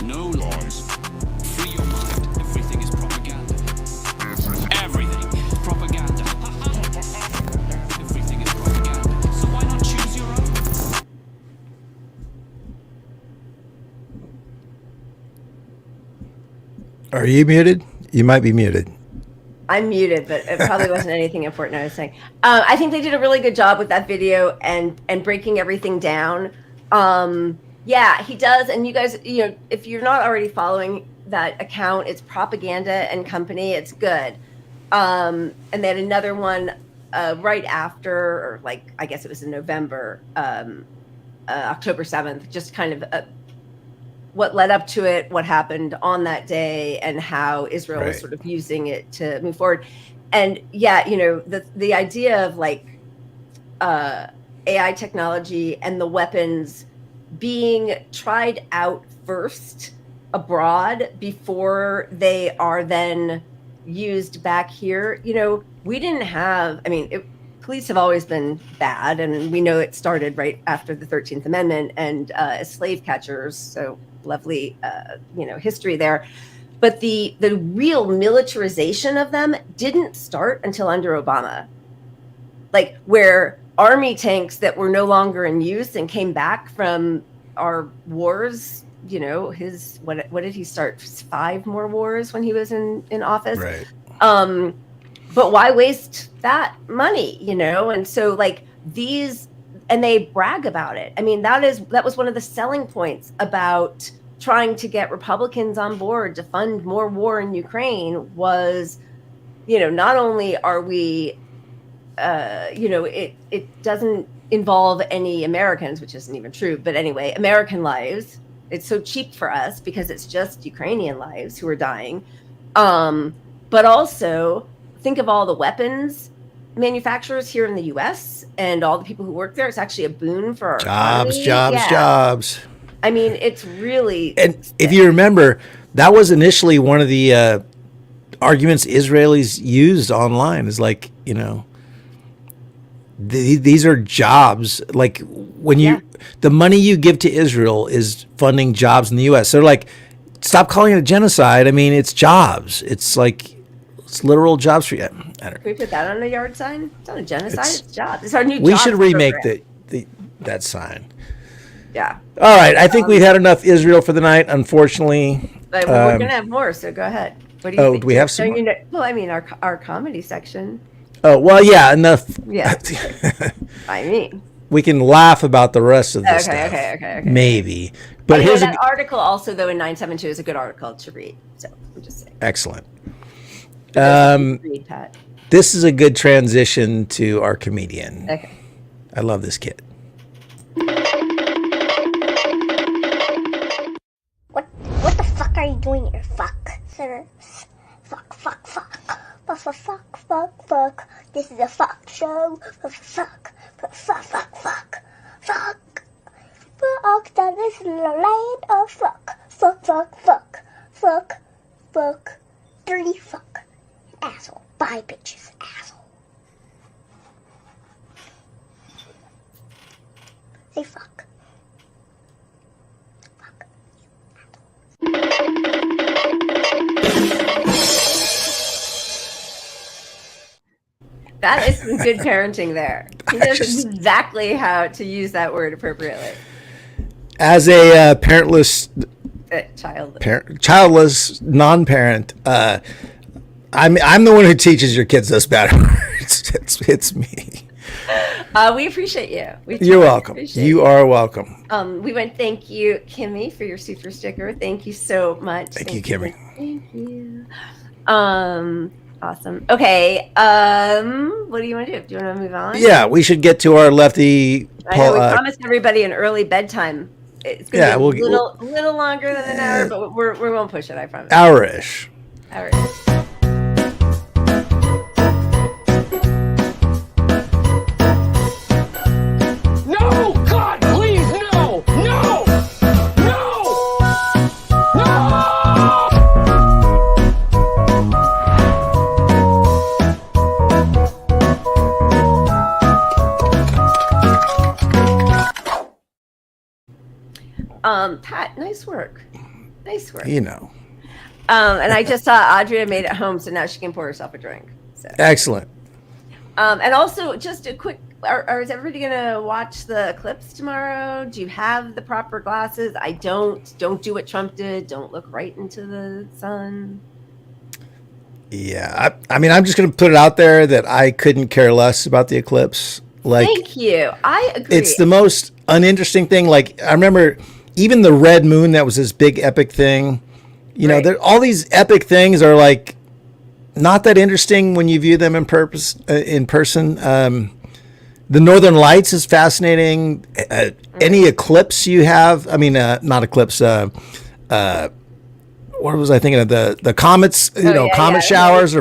No laws. Free your mind. Everything is propaganda. Everything is propaganda. Everything is propaganda. So why not choose your own? Are you muted? You might be muted. I'm muted, but it probably wasn't anything important I was saying. I think they did a really good job with that video and breaking everything down. Yeah, he does. And you guys, if you're not already following that account, it's Propaganda and Company. It's good. And they had another one right after, or like, I guess it was in November, October 7th, just kind of what led up to it, what happened on that day, and how Israel is sort of using it to move forward. And yeah, the idea of like AI technology and the weapons being tried out first abroad before they are then used back here. We didn't have, police have always been bad, and we know it started right after the 13th Amendment and as slave catchers. So lovely, history there. But the real militarization of them didn't start until under Obama, like where army tanks that were no longer in use and came back from our wars. What did he start? 5 more wars when he was in office. Right. But why waste that money? And so like these, and they brag about it. That was one of the selling points about trying to get Republicans on board to fund more war in Ukraine was, not only are we, it doesn't involve any Americans, which isn't even true, but anyway, American lives. It's so cheap for us because it's just Ukrainian lives who are dying. But also think of all the weapons. manufacturers here in the U.S. and all the people who work there. It's actually a boon for our Jobs, economy. jobs, Yeah. jobs. I mean, it's really And if you remember, that was initially one of the arguments Israelis used online. Is like, you know, these are jobs. Like when you, the money you give to Israel is funding jobs in the U.S. They're like, stop calling it a genocide. I mean, it's jobs. It's like, it's literal jobs for you. I don't Can we put that on a yard sign? It's not a genocide. It's jobs. It's our new. We jobs should remake program. that sign. Yeah, All right, I think we've had enough Israel for the night. Unfortunately, but we're gonna have more. So go ahead. What do you oh, think? do we have some Don't more? you know- well, I mean, our comedy section. oh well, yeah, enough. Yeah. I mean, We can laugh about the rest of this stuff. okay. Maybe, but I know here's that article also though in 972 is a good article to read. So I'm just saying. excellent. Read, Pat. This is a good transition to our comedian. Okay. I love this kid. What the fuck are you doing here? Fuck, sir. Fuck. This is a fuck show. Fuck. Fuck. That is the land of fuck. Fuck. Dirty fuck. Asshole. Bye, bitches. Asshole. Say fuck. That is some good parenting there. He knows exactly how to use that word appropriately. As a parentless, childless non-parent, I'm the one who teaches your kids those bad words. It's me. We appreciate you. You're welcome. You are welcome. We want to thank you, Kimmy, for your super sticker. Thank you so much. Thank you, Kimmy. Thank you. Awesome. Okay. What do you want to do? Do you want to move on? Yeah, we should get to our lefty. I know we promised everybody an early bedtime. It's going to be a little longer than an hour, but we won't push it. I promise. Hour-ish. Hour-ish. No! God, please, no! No! No! No! Pat, nice work. Nice work. You know. And I just saw Audria made it home, so now she can pour herself a drink. So. Excellent. And also, just a quick, is everybody going to watch the eclipse tomorrow? Do you have the proper glasses? I don't. Don't do what Trump did. Don't look right into the sun. Yeah. I mean, I'm just going to put it out there that I couldn't care less about the eclipse. Like, thank you. I agree. It's the most uninteresting thing. Like, I remember even the red moon, that was this big epic thing. You know, all these epic things are like not that interesting when you view them in person. The Northern Lights is fascinating. Any eclipse you have, I mean, not eclipse. What was I thinking of? The comets. Comet showers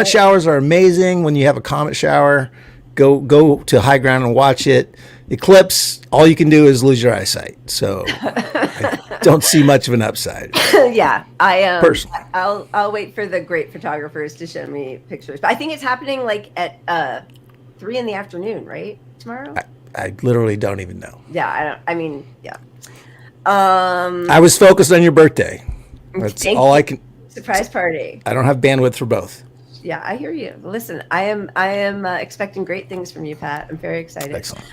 showers are amazing. When you have a comet shower, go to high ground and watch it. Eclipse, all you can do is lose your eyesight. So I don't see much of an upside. Yeah, personally. I'll wait for the great photographers to show me pictures. But I think it's happening like at 3 p.m, right? Tomorrow? I literally don't even know. Yeah, yeah. I was focused on your birthday. That's all I can. Surprise party. I don't have bandwidth for both. Yeah, I hear you. Listen, I am expecting great things from you, Pat. I'm very excited. Excellent.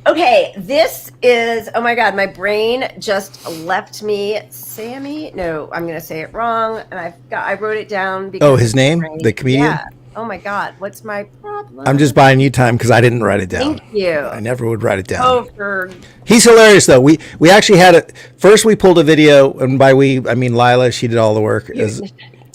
Okay, this is, oh my God, my brain just left me. Sammy? No, I'm going to say it wrong. And I wrote it down. Because his name? The comedian? Yeah. Oh my God, what's my problem? I'm just buying you time because I didn't write it down. Thank you. I never would write it down. Oh, He's hilarious though. We actually had it. First we pulled a video, and by we, I mean Lila, she did all the work.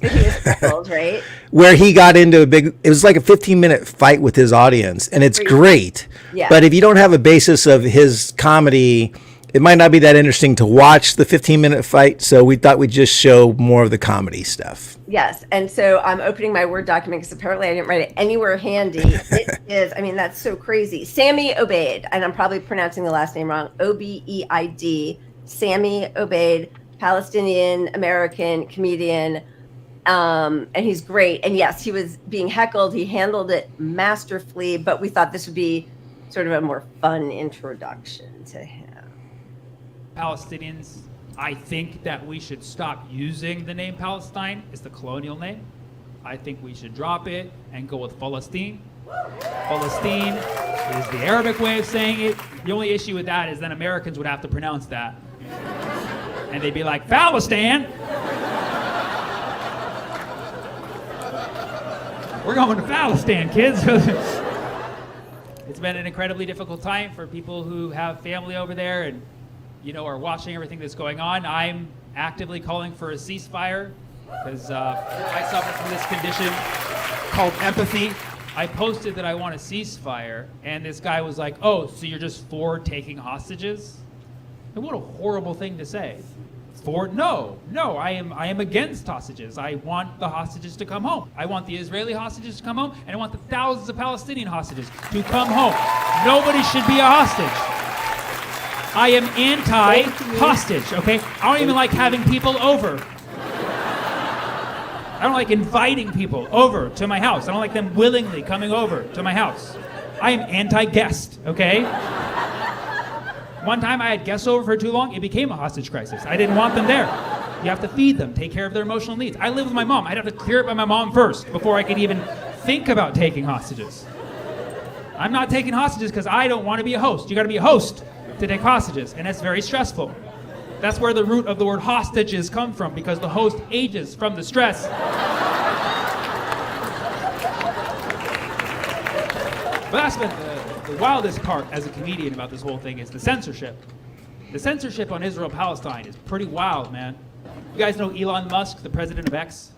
Right? Where he got into it was like a 15-minute fight with his audience, and it's great. Yeah. But if you don't have a basis of his comedy it might not be that interesting to watch the 15-minute fight, so we thought we'd just show more of the comedy stuff. Yes, and so I'm opening my Word document because apparently I didn't write it anywhere handy. It is, I mean, that's so crazy. Sammy Obeid, and I'm probably pronouncing the last name wrong, Obeid, Sammy Obeid, Palestinian American comedian, and he's great. And yes, he was being heckled. He handled it masterfully, but we thought this would be sort of a more fun introduction to him. Palestinians, I think that we should stop using the name Palestine. It's the colonial name. I think we should drop it and go with Palestine. Palestine is the Arabic way of saying it. The only issue with that is then Americans would have to pronounce that. And they'd be like, Palestine! We're going to Palestine, kids. It's been an incredibly difficult time for people who have family over there and are watching everything that's going on. I'm actively calling for a ceasefire because I suffer from this condition called empathy. I posted that I want a ceasefire, and this guy was like, oh, so you're just for taking hostages? And what a horrible thing to say. No, I am against hostages. I want the hostages to come home. I want the Israeli hostages to come home, and I want the thousands of Palestinian hostages to come home. Nobody should be a hostage. I am anti-hostage, okay? I don't even like having people over. I don't like inviting people over to my house. I don't like them willingly coming over to my house. I am anti-guest, okay? One time I had guests over for too long, it became a hostage crisis. I didn't want them there. You have to feed them, take care of their emotional needs. I live with my mom. I'd have to clear it by my mom first before I could even think about taking hostages. I'm not taking hostages because I don't want to be a host. You got to be a host to take hostages, and that's very stressful. That's where the root of the word hostages come from, because the host ages from the stress. But that's been the wildest part as a comedian about this whole thing is the censorship. The censorship on Israel-Palestine is pretty wild, man. You guys know Elon Musk, the president of X?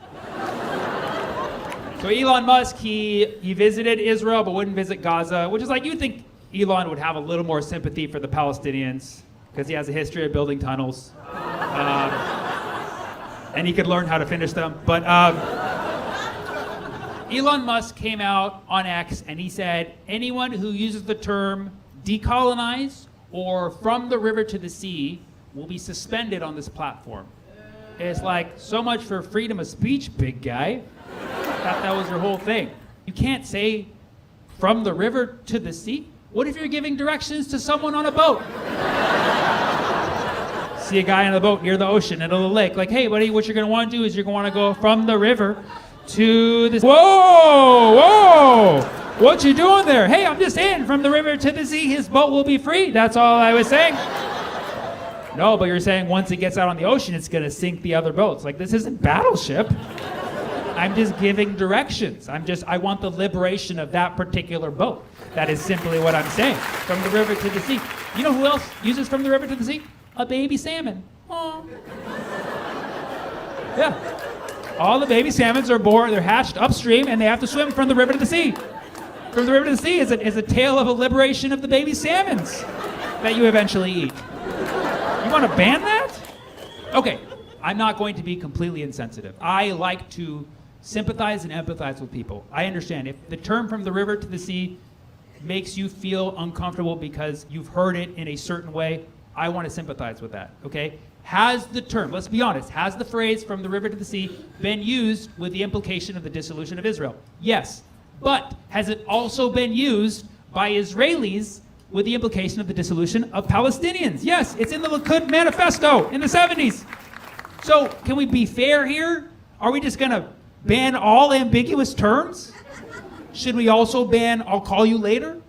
So Elon Musk, he visited Israel but wouldn't visit Gaza, which is like, you'd think Elon would have a little more sympathy for the Palestinians because he has a history of building tunnels. And he could learn how to finish them. But Elon Musk came out on X and he said, anyone who uses the term decolonize or from the river to the sea will be suspended on this platform. It's like, so much for freedom of speech, big guy. That was your whole thing. You can't say from the river to the sea. What if you're giving directions to someone on a boat? See a guy on a boat near the ocean, middle of the lake, like, hey, buddy, what you're gonna wanna do is you're gonna wanna go from the river to the... Whoa! What you doing there? Hey, I'm just saying, from the river to the sea, his boat will be free. That's all I was saying. No, but you're saying once it gets out on the ocean, it's gonna sink the other boats. Like, this isn't Battleship. I'm just giving directions. I want the liberation of that particular boat. That is simply what I'm saying. From the river to the sea. You know who else uses from the river to the sea? A baby salmon. Aww. Yeah. All the baby salmons are born, they're hatched upstream, and they have to swim from the river to the sea. From the river to the sea is a tale of a liberation of the baby salmons that you eventually eat. You want to ban that? Okay, I'm not going to be completely insensitive. I like to sympathize and empathize with people. I understand. If the term from the river to the sea makes you feel uncomfortable because you've heard it in a certain way, I want to sympathize with that, okay? Has the term, let's be honest, has the phrase from the river to the sea been used with the implication of the dissolution of Israel? Yes. But has it also been used by Israelis with the implication of the dissolution of Palestinians? Yes, it's in the Likud manifesto in the 70s. So can we be fair here? Are we just going to ban all ambiguous terms? Should we also ban I'll call you later?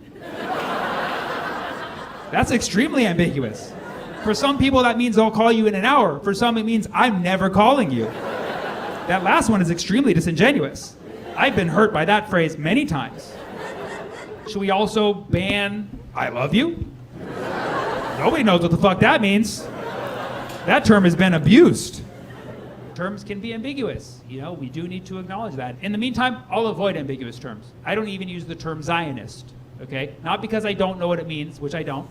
That's extremely ambiguous. For some people that means I'll call you in an hour. For some it means I'm never calling you. That last one is extremely disingenuous. I've been hurt by that phrase many times. Should we also ban I love you? Nobody knows what the fuck that means. That term has been abused. Terms can be ambiguous. You know, we do need to acknowledge that. In the meantime, I'll avoid ambiguous terms. I don't even use the term Zionist, okay? Not because I don't know what it means, which I don't.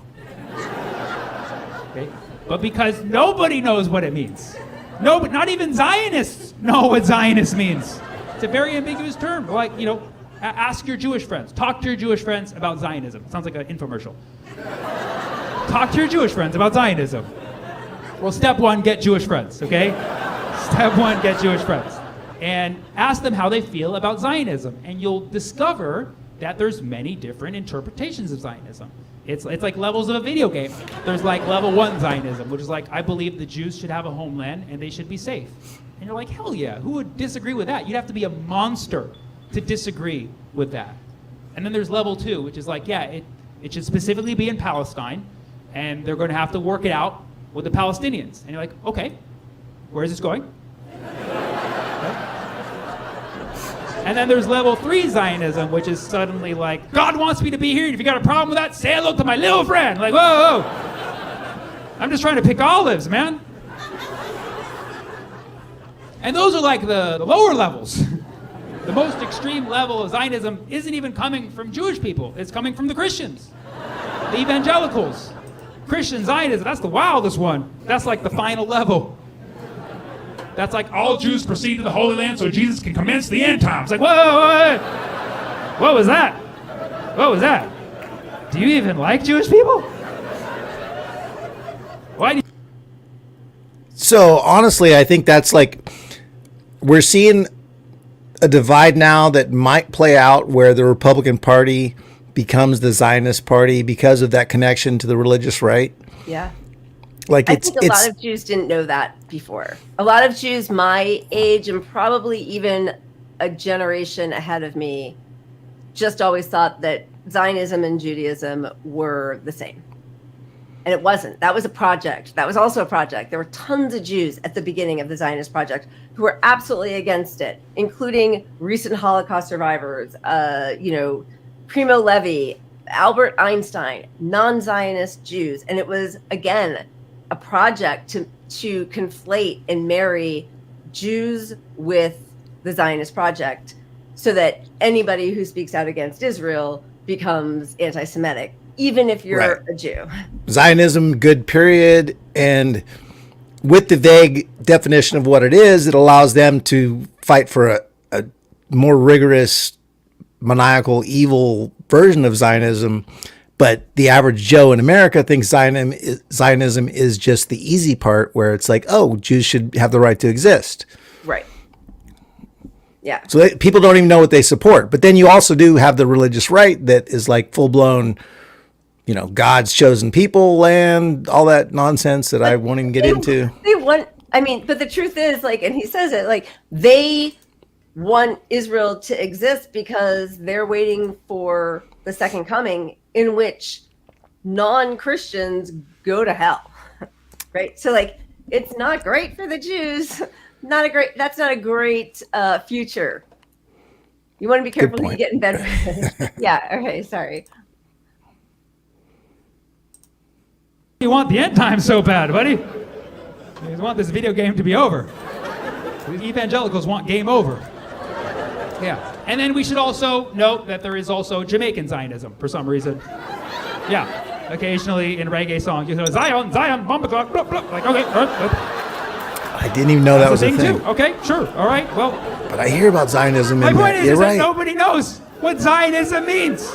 Okay? But because nobody knows what it means. No, but not even Zionists know what Zionist means. It's a very ambiguous term. Like, ask your Jewish friends. Talk to your Jewish friends about Zionism. Sounds like an infomercial. Talk to your Jewish friends about Zionism. Well, step one, get Jewish friends, okay? Step one, get Jewish friends. And ask them how they feel about Zionism. And you'll discover that there's many different interpretations of Zionism. It's like levels of a video game. There's like level 1 Zionism, which is like, I believe the Jews should have a homeland and they should be safe. And you're like, hell yeah, who would disagree with that? You'd have to be a monster to disagree with that. And then there's level 2, which is like, yeah, it should specifically be in Palestine, and they're going to have to work it out with the Palestinians. And you're like, okay, where is this going? And then there's level 3 Zionism, which is suddenly like, God wants me to be here, and if you got a problem with that, say hello to my little friend. Like, whoa, whoa. I'm just trying to pick olives, man. And those are like the lower levels. The most extreme level of Zionism isn't even coming from Jewish people. It's coming from the Christians, the evangelicals. Christian Zionism, that's the wildest one. That's like the final level. That's like all Jews proceed to the Holy Land so Jesus can commence the end times. Like, whoa, what was that? What was that? Do you even like Jewish people? Why do you... So honestly, I think that's like, we're seeing a divide now that might play out where the Republican Party becomes the Zionist Party because of that connection to the religious right. Yeah. Like I think a lot of Jews didn't know that before. A lot of Jews my age and probably even a generation ahead of me just always thought that Zionism and Judaism were the same. And it wasn't. That was a project. That was also a project. There were tons of Jews at the beginning of the Zionist project who were absolutely against it, including recent Holocaust survivors, Primo Levi, Albert Einstein, non-Zionist Jews. And it was, again, a project to conflate and marry Jews with the Zionist project so that anybody who speaks out against Israel becomes anti-Semitic, even if you're a Jew. Zionism, good period. And with the vague definition of what it is, it allows them to fight for a more rigorous, maniacal, evil version of Zionism. But the average Joe in America thinks Zionism is just the easy part where it's like, oh, Jews should have the right to exist. Right. Yeah. So people don't even know what they support. But then you also do have the religious right that is like full-blown, God's chosen people land, all that nonsense that I won't even get into. But the truth is, and he says it, they want Israel to exist because they're waiting for the second coming, in which non-Christians go to hell, right? So it's not great for the Jews. That's not a great future. You want to be careful who you get in bed with. Yeah, okay, sorry. You want the end time so bad, buddy? You want this video game to be over. The evangelicals want game over. Yeah. And then we should also note that there is also Jamaican Zionism for some reason. Yeah. Occasionally in reggae songs, you hear Zion, bumper clock, blah, blah. Like, okay. I didn't even know that was a thing. Too. Okay, sure. All right. Well. But I hear about Zionism. My point is that nobody knows what Zionism means.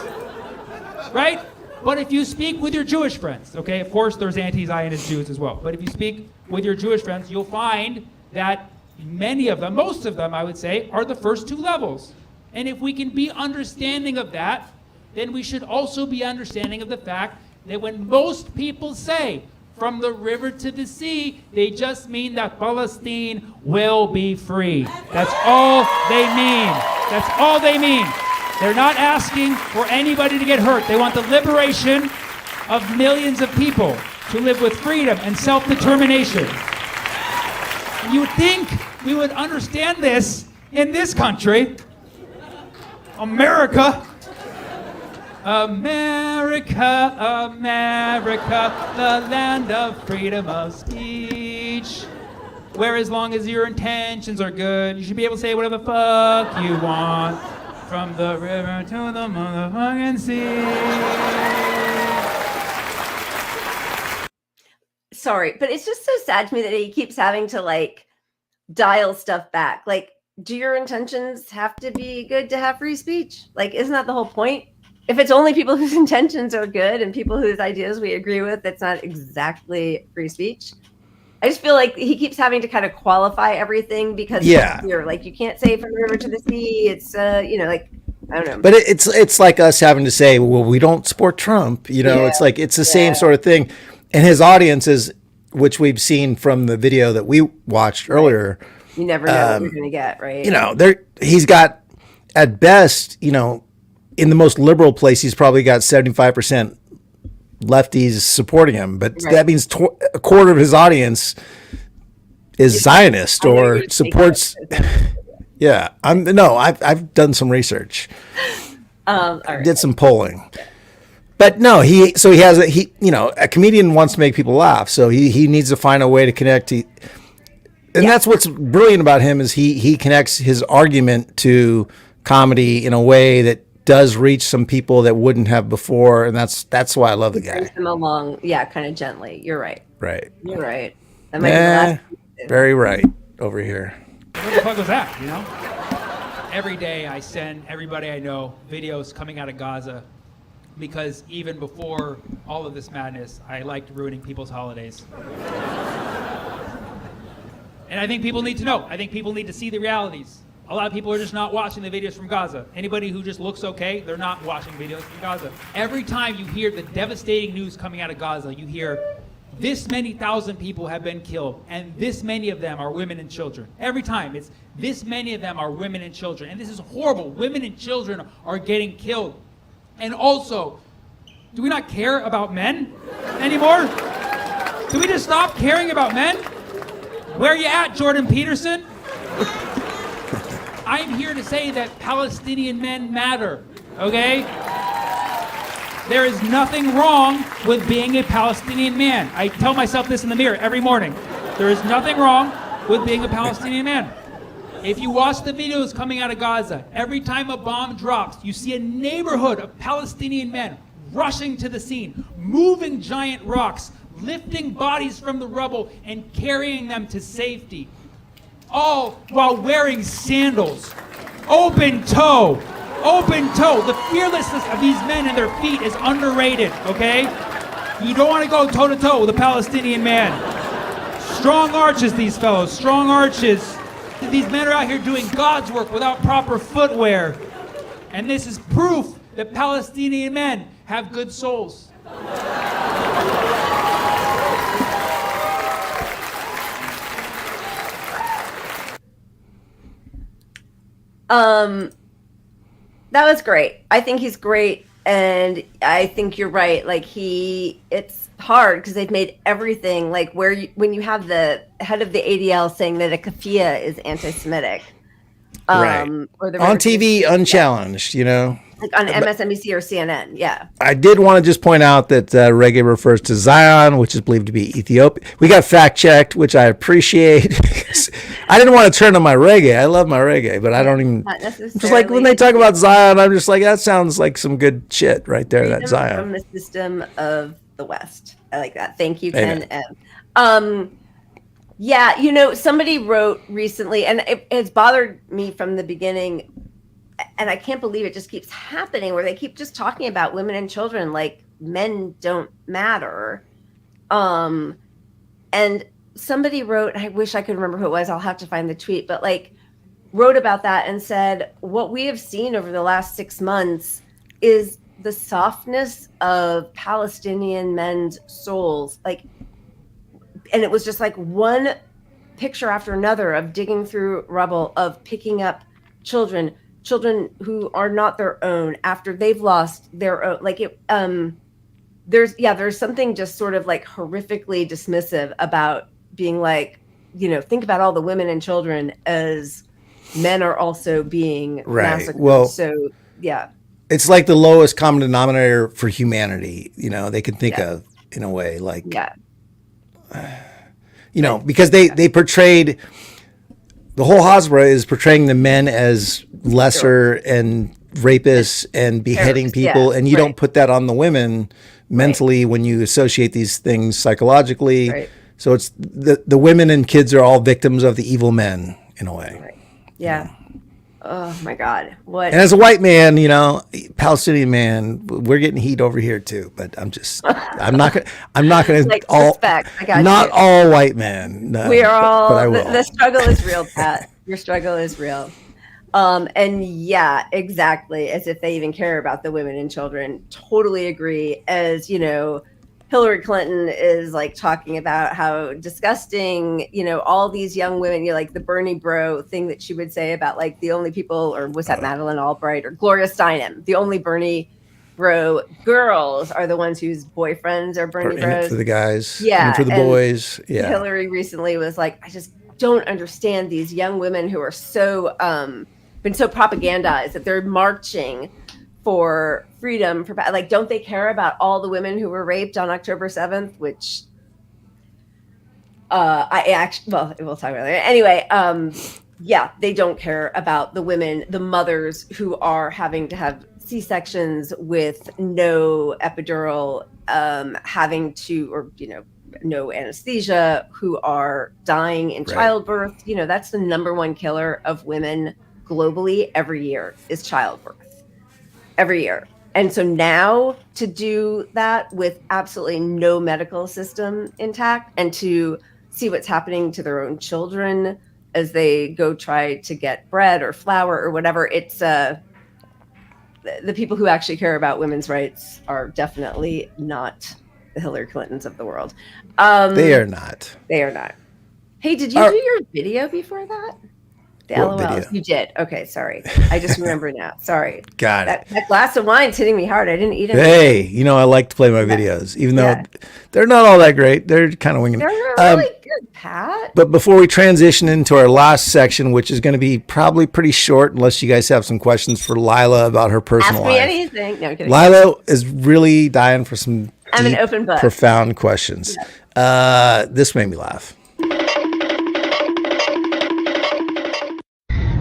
Right? But if you speak with your Jewish friends, okay, of course there's anti-Zionist Jews as well. But if you speak with your Jewish friends, you'll find that many of them, most of them, I would say, are the first 2 levels. And if we can be understanding of that, then we should also be understanding of the fact that when most people say from the river to the sea, they just mean that Palestine will be free. That's all they mean. That's all they mean. They're not asking for anybody to get hurt. They want the liberation of millions of people to live with freedom and self-determination. You would think we would understand this in this country, America. America, America, the land of freedom of speech. Where as long as your intentions are good, you should be able to say whatever the fuck you want. From the river to the motherfucking sea. sorry, but it's just so sad to me that he keeps having to like dial stuff back. Like, do your intentions have to be good to have free speech? Like, isn't that the whole point? If it's only people whose intentions are good and people whose ideas we agree with, that's not exactly free speech. I just feel like he keeps having to kind of qualify everything because you're like, you can't say from the river to the sea. It's like, I don't know. But it's like us having to say, well, we don't support Trump. It's like it's the same sort of thing. And his audience is, which we've seen from the video that we watched earlier. You never know what you're going to get, right? He's got, at best, in the most liberal place, he's probably got 75% lefties supporting him. But that means a quarter of his audience is Zionist or supports. Yeah, I've done some research. All right. Did some polling. But no, he has a comedian wants to make people laugh, so he needs to find a way to connect to. And that's what's brilliant about him is he connects his argument to comedy in a way that does reach some people that wouldn't have before, and that's why I love the guy. Brings them along, kind of gently. You're right. Right. You're right. That might be the last very right over here. What the fuck was that? Every day I send everybody I know videos coming out of Gaza because even before all of this madness, I liked ruining people's holidays. And I think people need to know. I think people need to see the realities. A lot of people are just not watching the videos from Gaza. Anybody who just looks okay, they're not watching videos from Gaza. Every time you hear the devastating news coming out of Gaza, you hear this many thousand people have been killed, and this many of them are women and children. Every time it's this many of them are women and children. And this is horrible. Women and children are getting killed. And also, do we not care about men anymore? Do we just stop caring about men? Where are you at, Jordan Peterson? I'm here to say that Palestinian men matter, okay? There is nothing wrong with being a Palestinian man. I tell myself this in the mirror every morning. There is nothing wrong with being a Palestinian man. If you watch the videos coming out of Gaza, every time a bomb drops, you see a neighborhood of Palestinian men rushing to the scene, moving giant rocks, lifting bodies from the rubble and carrying them to safety. All while wearing sandals. Open toe. The fearlessness of these men and their feet is underrated, okay? You don't want to go toe-to-toe with a Palestinian man. Strong arches, these fellows. Strong arches. These men are out here doing God's work without proper footwear. And this is proof that Palestinian men have good souls. That was great. I think he's great, and I think you're right. Like it's hard because they've made everything like when you have the head of the ADL saying that a kafia is anti-Semitic, right? Or the on TV, unchallenged, like on MSNBC or CNN. Yeah. I did want to just point out that reggae refers to Zion, which is believed to be Ethiopia. We got fact checked, which I appreciate. I didn't want to turn on my reggae. I love my reggae, but I don't even. Not necessarily. Just like when they talk about Zion, I'm just like, that sounds like some good shit right there. That Zion from the system of the West. I like that. Thank you, Ken M. Yeah, somebody wrote recently, and it's bothered me from the beginning. And I can't believe it just keeps happening where they keep just talking about women and children like men don't matter. And somebody wrote, I wish I could remember who it was. I'll have to find the tweet, but wrote about that and said, what we have seen over the last 6 months is the softness of Palestinian men's souls. And it was just one picture after another of digging through rubble, of picking up children who are not their own after they've lost their own. There's something just sort of horrifically dismissive about being think about all the women and children as men are also being massacred. Well, so yeah, it's like the lowest common denominator for humanity, they can think of in a way because they portrayed. The whole Hasbara is portraying the men as lesser and rapists and beheading people, and you don't put that on the women mentally when you associate these things psychologically. Right. So it's the women and kids are all victims of the evil men in a way. Yeah. Oh my God. What? And as a white man, you know, Palestinian man, we're getting heat over here too. But I'm not gonna Like, all respect. I got not you. all white men. No, We are all, but I will. the struggle is real, Pat. Your struggle is real. And yeah, exactly. As if they even care about the women and children. Totally agree. As you know, Hillary Clinton is like talking about how disgusting, you know, all these young women, you know, like the Bernie bro thing that she would say about like the only people, or was that Madeleine Albright or Gloria Steinem, the only Bernie bro girls are the ones whose boyfriends are Or Bernie in it bros. for the guys, Yeah, in it for the and boys. Yeah. Hillary recently was like, I just don't understand these young women who are so been so propagandized that they're marching for freedom, for like, don't they care about all the women who were raped on October 7th? Which I actually, well, we'll talk about it anyway. Yeah, they don't care about the women, the mothers who are having to have C-sections with no epidural, having to, or you know, no anesthesia, who are dying in Right. childbirth. You know, that's the number one killer of women globally every year is childbirth. Every year. And so now to do that with absolutely no medical system intact, and to see what's happening to their own children as they go try to get bread or flour or whatever, it's the people who actually care about women's rights are definitely not the Hillary Clintons of the world. They are not. They are not. Hey, did you do your video before that? The What LOLs. video? You did. Okay, sorry. I just remember now. Sorry. Got it. That glass of wine's hitting me hard. I didn't eat it. Hey, you know, I like to play my videos, even though Yeah. they're not all that great. They're kind of winging. They're not really good, Pat. But before we transition into our last section, which is going to be probably pretty short, unless you guys have some questions for Lila about her personal Ask me life. anything. No, I'm kidding. Lila is really dying for some I'm an deep, open book. profound questions. This made me laugh.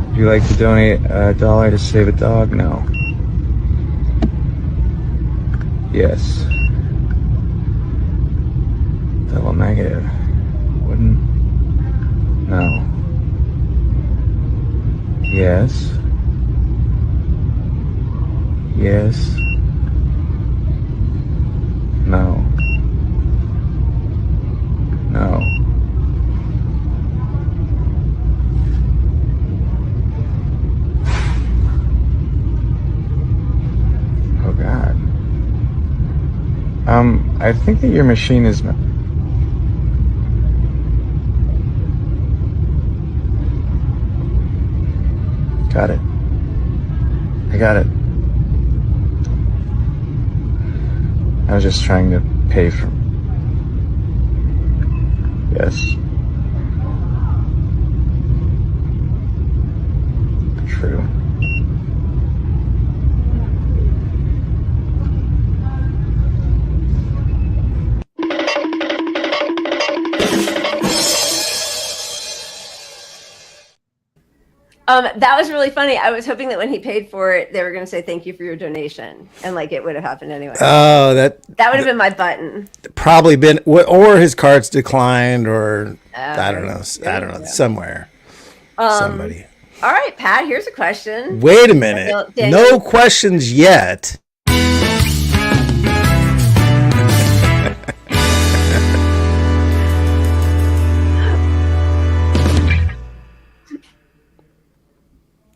Would you like to donate $1 to save a dog? No. Yes. Double negative. Wouldn't? No. Yes. Yes. No. No. Oh God. I think that your machine is. Got it. I got it. I was just trying to pay for. Yes. True. That was really funny. I was hoping that when he paid for it, they were going to say thank you for your donation, and like it would have happened anyway. Oh, that That would have been my button. probably been, or his cards declined, or I don't know, somewhere, somebody. All right, Pat. Here's a question. Wait a minute, Daniel- no questions yet.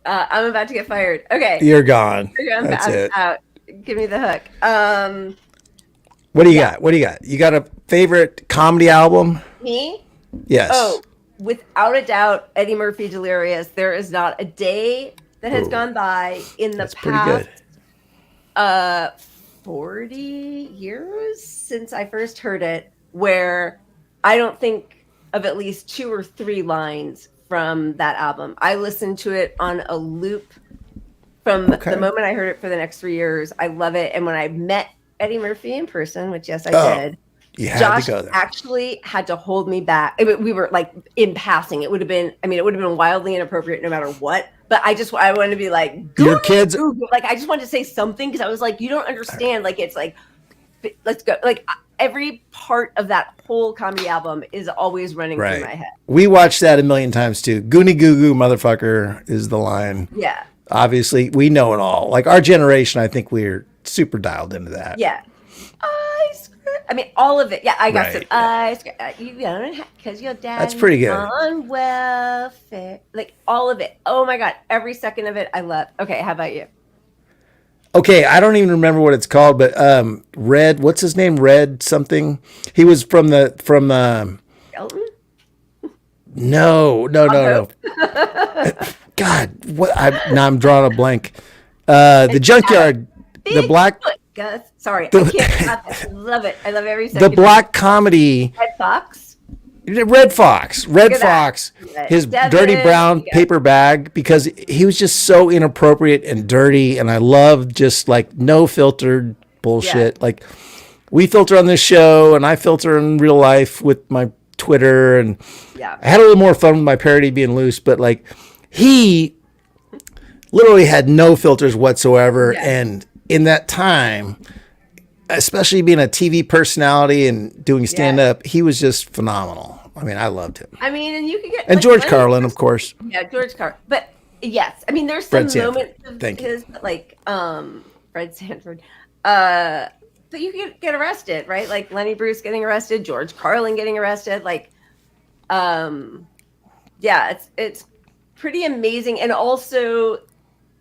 I'm about to get fired. Okay. You're gone. I'm That's it. out. Give me the hook. What do you got? What do you got? You got a favorite comedy album? Me? Yes. Oh, without a doubt, Eddie Murphy Delirious. There is not a day that has gone by in the That's pretty past good. 40 years since I first heard it, where I don't think of at least 2 or 3 lines from that album. I listened to it on a loop from Okay. the moment I heard it for the next 3 years. I love it. And when I met Eddie Murphy in person, which yes, I Oh, did, You had Josh to go there. actually had to hold me back. We were like in passing. It would have been, it would have been wildly inappropriate no matter what. But I wanted to be like, Your kids- like, I just wanted to say something because I was like, you don't understand. Like, it's like, let's go. Like, every part of that whole comedy album is always running through my head. We watched that a million times too. Goonie Goo Goo motherfucker is the line. Yeah. Obviously, we know it all. Like our generation, I think we're super dialed into that. Yeah. I mean, all of it. Yeah, I got Right. some ice cream. You don't have, because your dad That's pretty good. on welfare. Like, all of it. Oh, my God. Every second of it, I love. Okay, how about you? Okay, I don't even remember what it's called, but Red, what's his name? Red something. He was from Elton? No. God, what? Now I'm drawing a blank. The Junkyard, the black, Gus. Sorry, I can't stop it. I love it. I love every second. the black comedy. Red Fox? Red Fox, at that. his Devin, dirty brown yeah. paper bag, because he was just so inappropriate and dirty, and I love just like no filtered bullshit. Yeah. Like we filter on this show, and I filter in real life with my Twitter, and Yeah. I had a little more fun with my parody being loose, but like he literally had no filters whatsoever, Yeah. and in that time, especially being a TV personality and doing stand up, he was just phenomenal. I mean, I loved him. I mean, and you could get. And like, George Lenny Carlin, Bruce- of course. Yeah, George Carlin. But yes, I mean, there's Fred some Sanford. moments of Thank you. his, like, Fred Sanford. But you could get arrested, right? Like Lenny Bruce getting arrested, George Carlin getting arrested. Like, yeah, it's pretty amazing. And also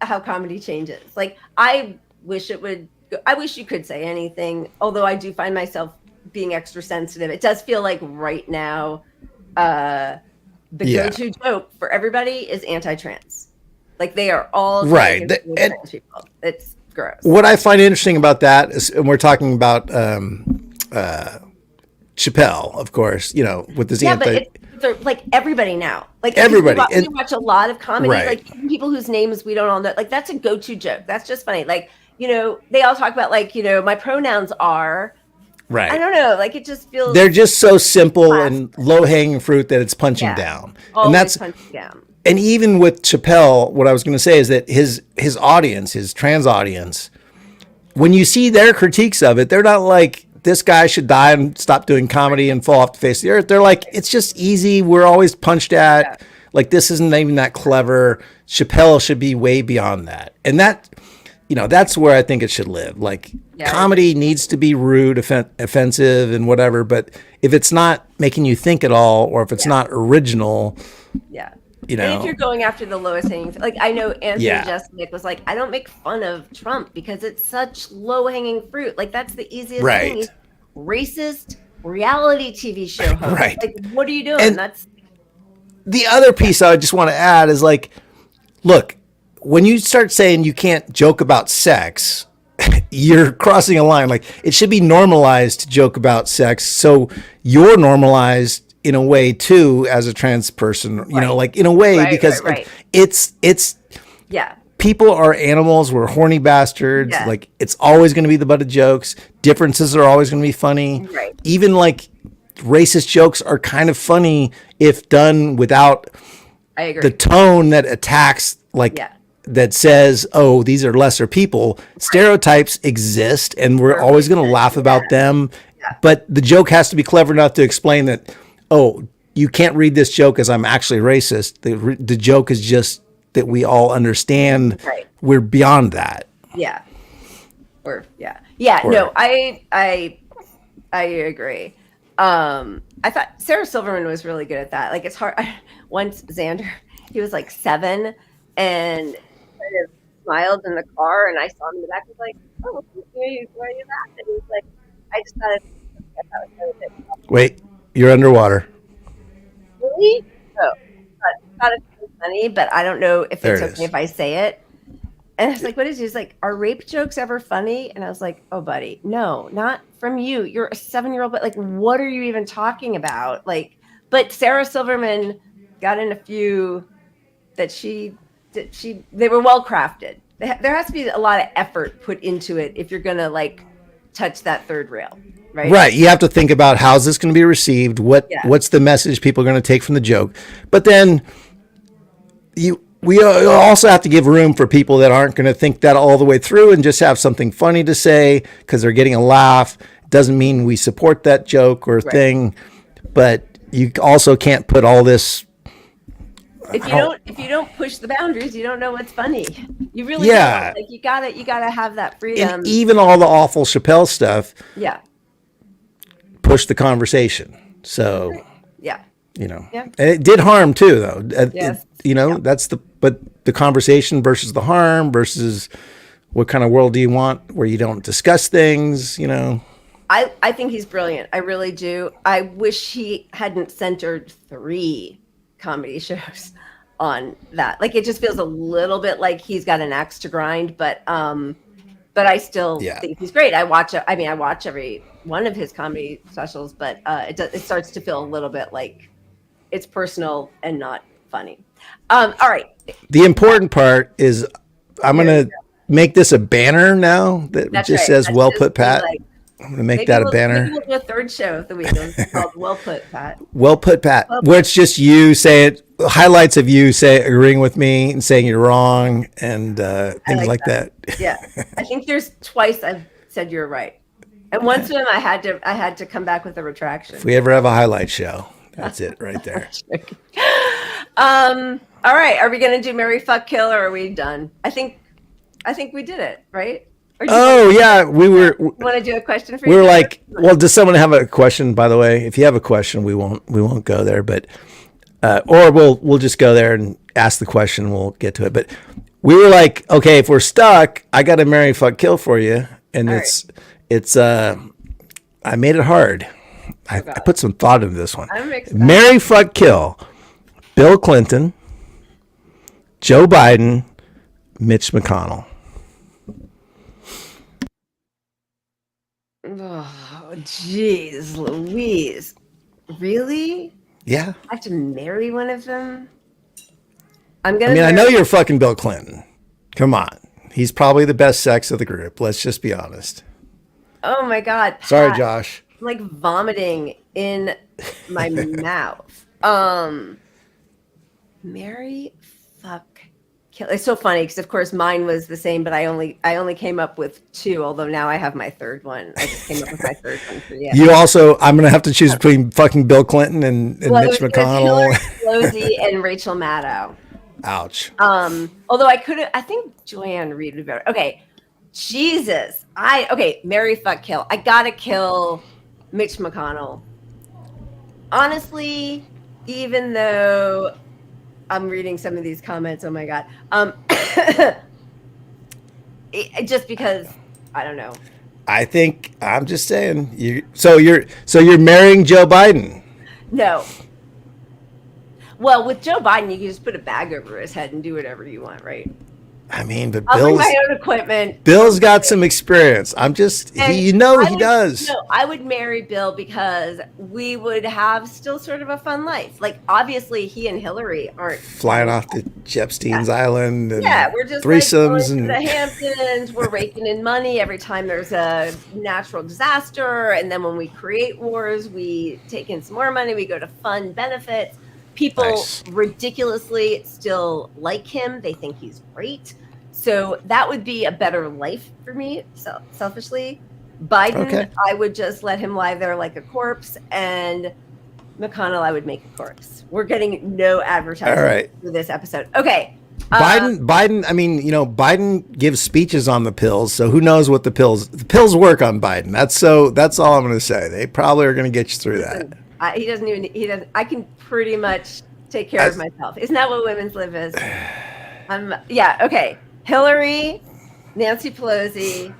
how comedy changes. Like, I wish you could say anything, although I do find myself being extra sensitive. It does feel like right now, the go-to joke for everybody is anti-trans. Like they are all Right. trying to be And- trans people. It's gross. What I find interesting about that is, and we're talking about Chappelle, of course, you know, with his Yeah, anti. but it's like everybody now. Like Everybody. We watch a lot of comedy. Right. Like even people whose names we don't all know. Like that's a go-to joke. That's just funny. Like, you know, they all talk about like, you know, my pronouns are. Right. I don't know. Like it just feels. They're just so simple and low hanging fruit that it's punching down. Always And that's punching down. and even with Chappelle, what I was going to say is that his audience, his trans audience, when you see their critiques of it, they're not like this guy should die and stop doing comedy and fall off the face of the earth. They're like, it's just easy. We're always punched at. Like this isn't even that clever. Chappelle should be way beyond that. And that, you know, that's where I think it should live. Like comedy needs to be rude, offensive, and whatever. But if it's not making you think at all, or if it's not original, Yeah. you know. And if you're going after the lowest hanging, like I know Anthony Yeah. Jeselnik was like, I don't make fun of Trump because it's such low hanging fruit. Like that's the easiest Right. thing. He's racist reality TV show host. Right. Like, what are you doing? And- That's The other piece I just want to add is like, look, when you start saying you can't joke about sex, you're crossing a line. Like it should be normalized to joke about sex. So you're normalized in a way too, as a trans person, you know, like in a way, Right, because right, like, it's yeah. people are animals. We're horny bastards. Yeah. Like it's always going to be the butt of jokes. Differences are always going to be funny. Right. Even like racist jokes are kind of funny if done without I agree. the tone that attacks, like Yeah. that says, "Oh, these are lesser people." Stereotypes exist, and we're always going to laugh about them. But the joke has to be clever enough to explain that, "Oh, you can't read this joke as I'm actually racist." The joke is just that we all understand Right. we're beyond that. Yeah. Or yeah. Yeah, Or- no, I agree. I thought Sarah Silverman was really good at that. Like it's hard. Once Xander, he was like 7 and kind of smiled in the car, and I saw him in the back. I was like, "Oh, why are you laughing?" And he was like, "I just thought that was really good." Wait, you're underwater. Really? No, I thought it was funny, but I don't know if There it's it okay is. if I say it. And I was like, what is he? He's like, are rape jokes ever funny? And I was like, oh, buddy, no, not from you. You're a 7-year-old, but like, what are you even talking about? Like, but Sarah Silverman got in a few that they were well crafted. There has to be a lot of effort put into it if you're going to like touch that third rail, right? Right. You have to think about how's this going to be received? What's the message people are going to take from the joke? But then we also have to give room for people that aren't going to think that all the way through and just have something funny to say because they're getting a laugh. Doesn't mean we support that joke or thing, but you also can't put all this. If you don't push the boundaries, you don't know what's funny. You really Yeah. don't. Like you gotta have that freedom. And even all the awful Chappelle stuff Yeah. push the conversation. So, Yeah. Yeah. Yeah. And it did harm too, though. Yes. That's but the conversation versus the harm versus what kind of world do you want where you don't discuss things, I think he's brilliant. I really do. I wish he hadn't centered 3 comedy shows on that. Like it just feels a little bit like he's got an axe to grind, but I still think he's great. I watch every one of his comedy specials, but it starts to feel a little bit like it's personal and not funny. All right. The important part is I'm going to make this a banner now that That's just right. says That's "Well just put, Pat." like- I'm going to make that a banner. Maybe we'll do a 3rd show of the week. It's called Well Put, Pat. Well put, Pat. Well Where it's just you saying highlights of you agreeing with me and saying you're wrong and things like that. Yeah, I think there's twice I've said you're right, and once of them I had to come back with a retraction. If we ever have a highlight show, that's it right there. All right, are we gonna do Marry Fuck Kill or are we done? I think we did it, right? Or do you want to do a question for we you? were like, well, does someone have a question? By the way, if you have a question, we won't go there, but or we'll just go there and ask the question. We'll get to it. But we were like, okay, if we're stuck, I got a Marry Fuck Kill for you, and it's I made it hard. I put some thought into this one. I'm excited. Marry Fuck Kill: Bill Clinton, Joe Biden, Mitch McConnell. Oh, jeez, Louise, really? Yeah. I have to marry one of them? I know you're fucking Bill Clinton. Come on. He's probably the best sex of the group. Let's just be honest. Oh my God. Sorry, Pat, Josh. I'm like vomiting in my mouth. Marry, fuck, kill. It's so funny because of course mine was the same, but I only came up with 2, although now I have my 3rd one. I just came up with my 3rd one for you. You also, I'm going to have to choose between fucking Bill Clinton and Mitch McConnell. Hillary Pelosi and Rachel Maddow. Ouch. Although I think Joanne Reed would be better. Okay. Jesus. Marry, fuck, kill. I gotta kill Mitch McConnell. Honestly, even though I'm reading some of these comments, oh my God. Just because I don't know. I think I'm just saying you're marrying Joe Biden. No. Well, with Joe Biden, you can just put a bag over his head and do whatever you want, right? I mean, but I'll bring my own equipment. Bill's got some experience. I'm just, he does. No, I would marry Bill because we would have still sort of a fun life. Like, obviously, he and Hillary aren't Flying off to Epstein's Island and we're just threesomes like going and to the Hamptons. We're raking in money every time there's a natural disaster, and then when we create wars, we take in some more money. We go to fund benefits. People ridiculously still like him. They think he's great. So that would be a better life for me, selfishly. Biden, I would just let him lie there like a corpse, and McConnell, I would make a corpse. We're getting no advertising for this episode. Okay. Biden, I mean, Biden gives speeches on the pills, so who knows what the pills work on Biden. That's all I'm going to say. They probably are going to get you through that. He doesn't, I can pretty much take care of myself. Isn't that what women's live is? Yeah, okay. Hillary, Nancy Pelosi.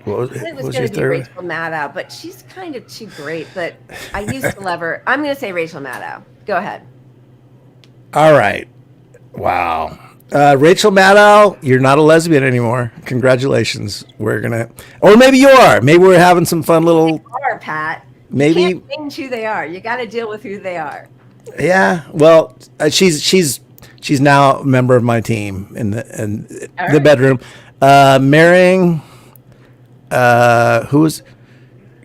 What was I was your going to be third? Rachel Maddow, but she's kind of too great, but I used to love her. I'm going to say Rachel Maddow. Go ahead. All right. Wow. Rachel Maddow, you're not a lesbian anymore. Congratulations. Or maybe you are. Maybe we're having some fun little. They are, Pat. Maybe. You can't change who they are. You got to deal with who they are. Yeah. Well, she's now a member of my team in the bedroom. Marrying. Who was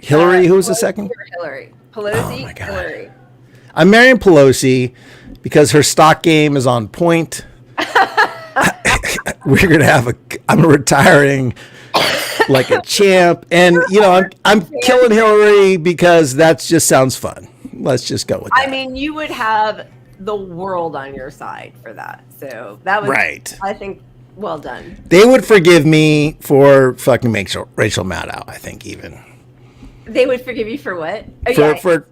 Hillary? Who was the second? Hillary. Pelosi. Oh my God. Hillary. I'm marrying Pelosi because her stock game is on point. I'm retiring like a champ. And I'm killing Hillary because that just sounds fun. Let's just go with that. I mean, you would have the world on your side for that. So that was Right. I think well done. They would forgive me for fucking Rachel Maddow, I think, even. They would forgive you for what? Oh, For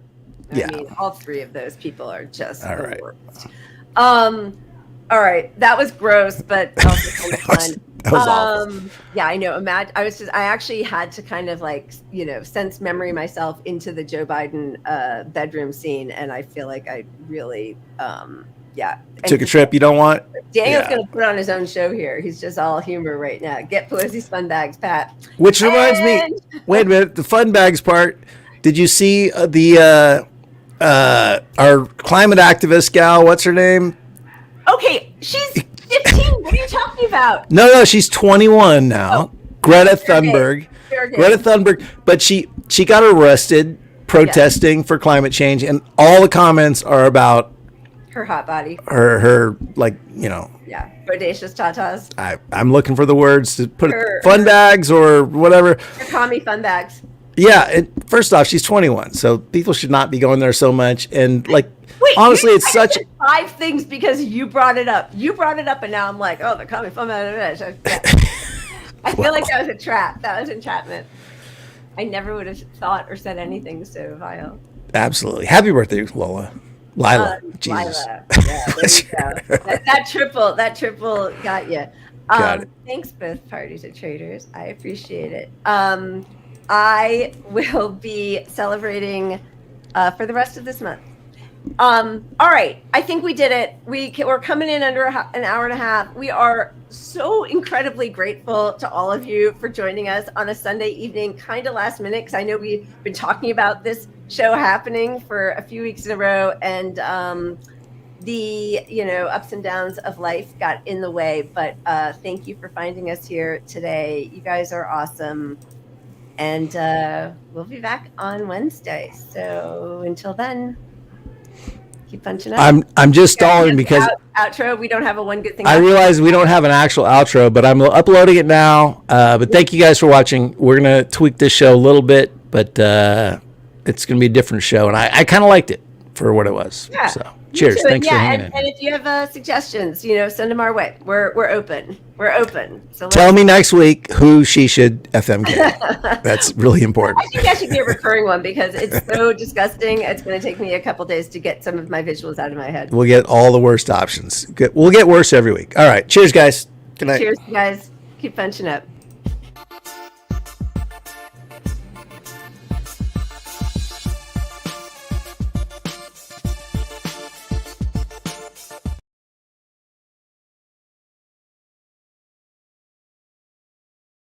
I yeah. mean, all three of those people are just All the right. worst. All right, that was gross, but also kind of fun. That was awful. Yeah, I know. I actually had to kind of sense memory myself into the Joe Biden bedroom scene, and I feel like I really, yeah. Took a trip you don't want? Daniel's Yeah. going to put on his own show here. He's just all humor right now. Get Pelosi's fun bags, Pat. Which reminds me, wait a minute, the fun bags part. Did you see our climate activist gal? What's her name? Okay, she's 15. What are you talking about? No, she's 21 now. Greta Thunberg. Fair game. Greta Thunberg, but she got arrested protesting for climate change, and all the comments are about Her hot body. her Yeah, bodacious tatas. I'm looking for the words to put Her- fun bags or whatever. Her commie fun bags. Yeah, first off, she's 21, so people should not be going there so much. And Wait, honestly, I it's such. said 5 things because you brought it up. You brought it up, and now I'm like, oh, the commie fun bag. I feel like that was a trap. That was entrapment. I never would have thought or said anything so vile. Absolutely. Happy birthday, Lila. Jesus. Lila. Yeah, there you go. that triple got you. Got it. Thanks, both parties and traders. I appreciate it. I will be celebrating for the rest of this month. All right, I think we did it. We're coming in under an hour and a half. We are so incredibly grateful to all of you for joining us on a Sunday evening, kind of last minute, because I know we've been talking about this show happening for a few weeks in a row, and the ups and downs of life got in the way. But thank you for finding us here today. You guys are awesome, and we'll be back on Wednesday. So until then, keep punching up. I'm just stalling because outro. We don't have a one good thing. I realize we don't have an actual outro, but I'm uploading it now. But thank you guys for watching. We're gonna tweak this show a little bit, but it's gonna be a different show, and I kind of liked it for what it was. Yeah. So cheers. Thanks for hanging in. And if you have suggestions, send them our way. We're open. We're open. So Tell me next week who she should FMK. That's really important. I think that should be a recurring one because it's so disgusting. It's going to take me a couple days to get some of my visuals out of my head. We'll get all the worst options. We'll get worse every week. All right. Cheers, guys. Good night. Cheers, guys. Keep punching up.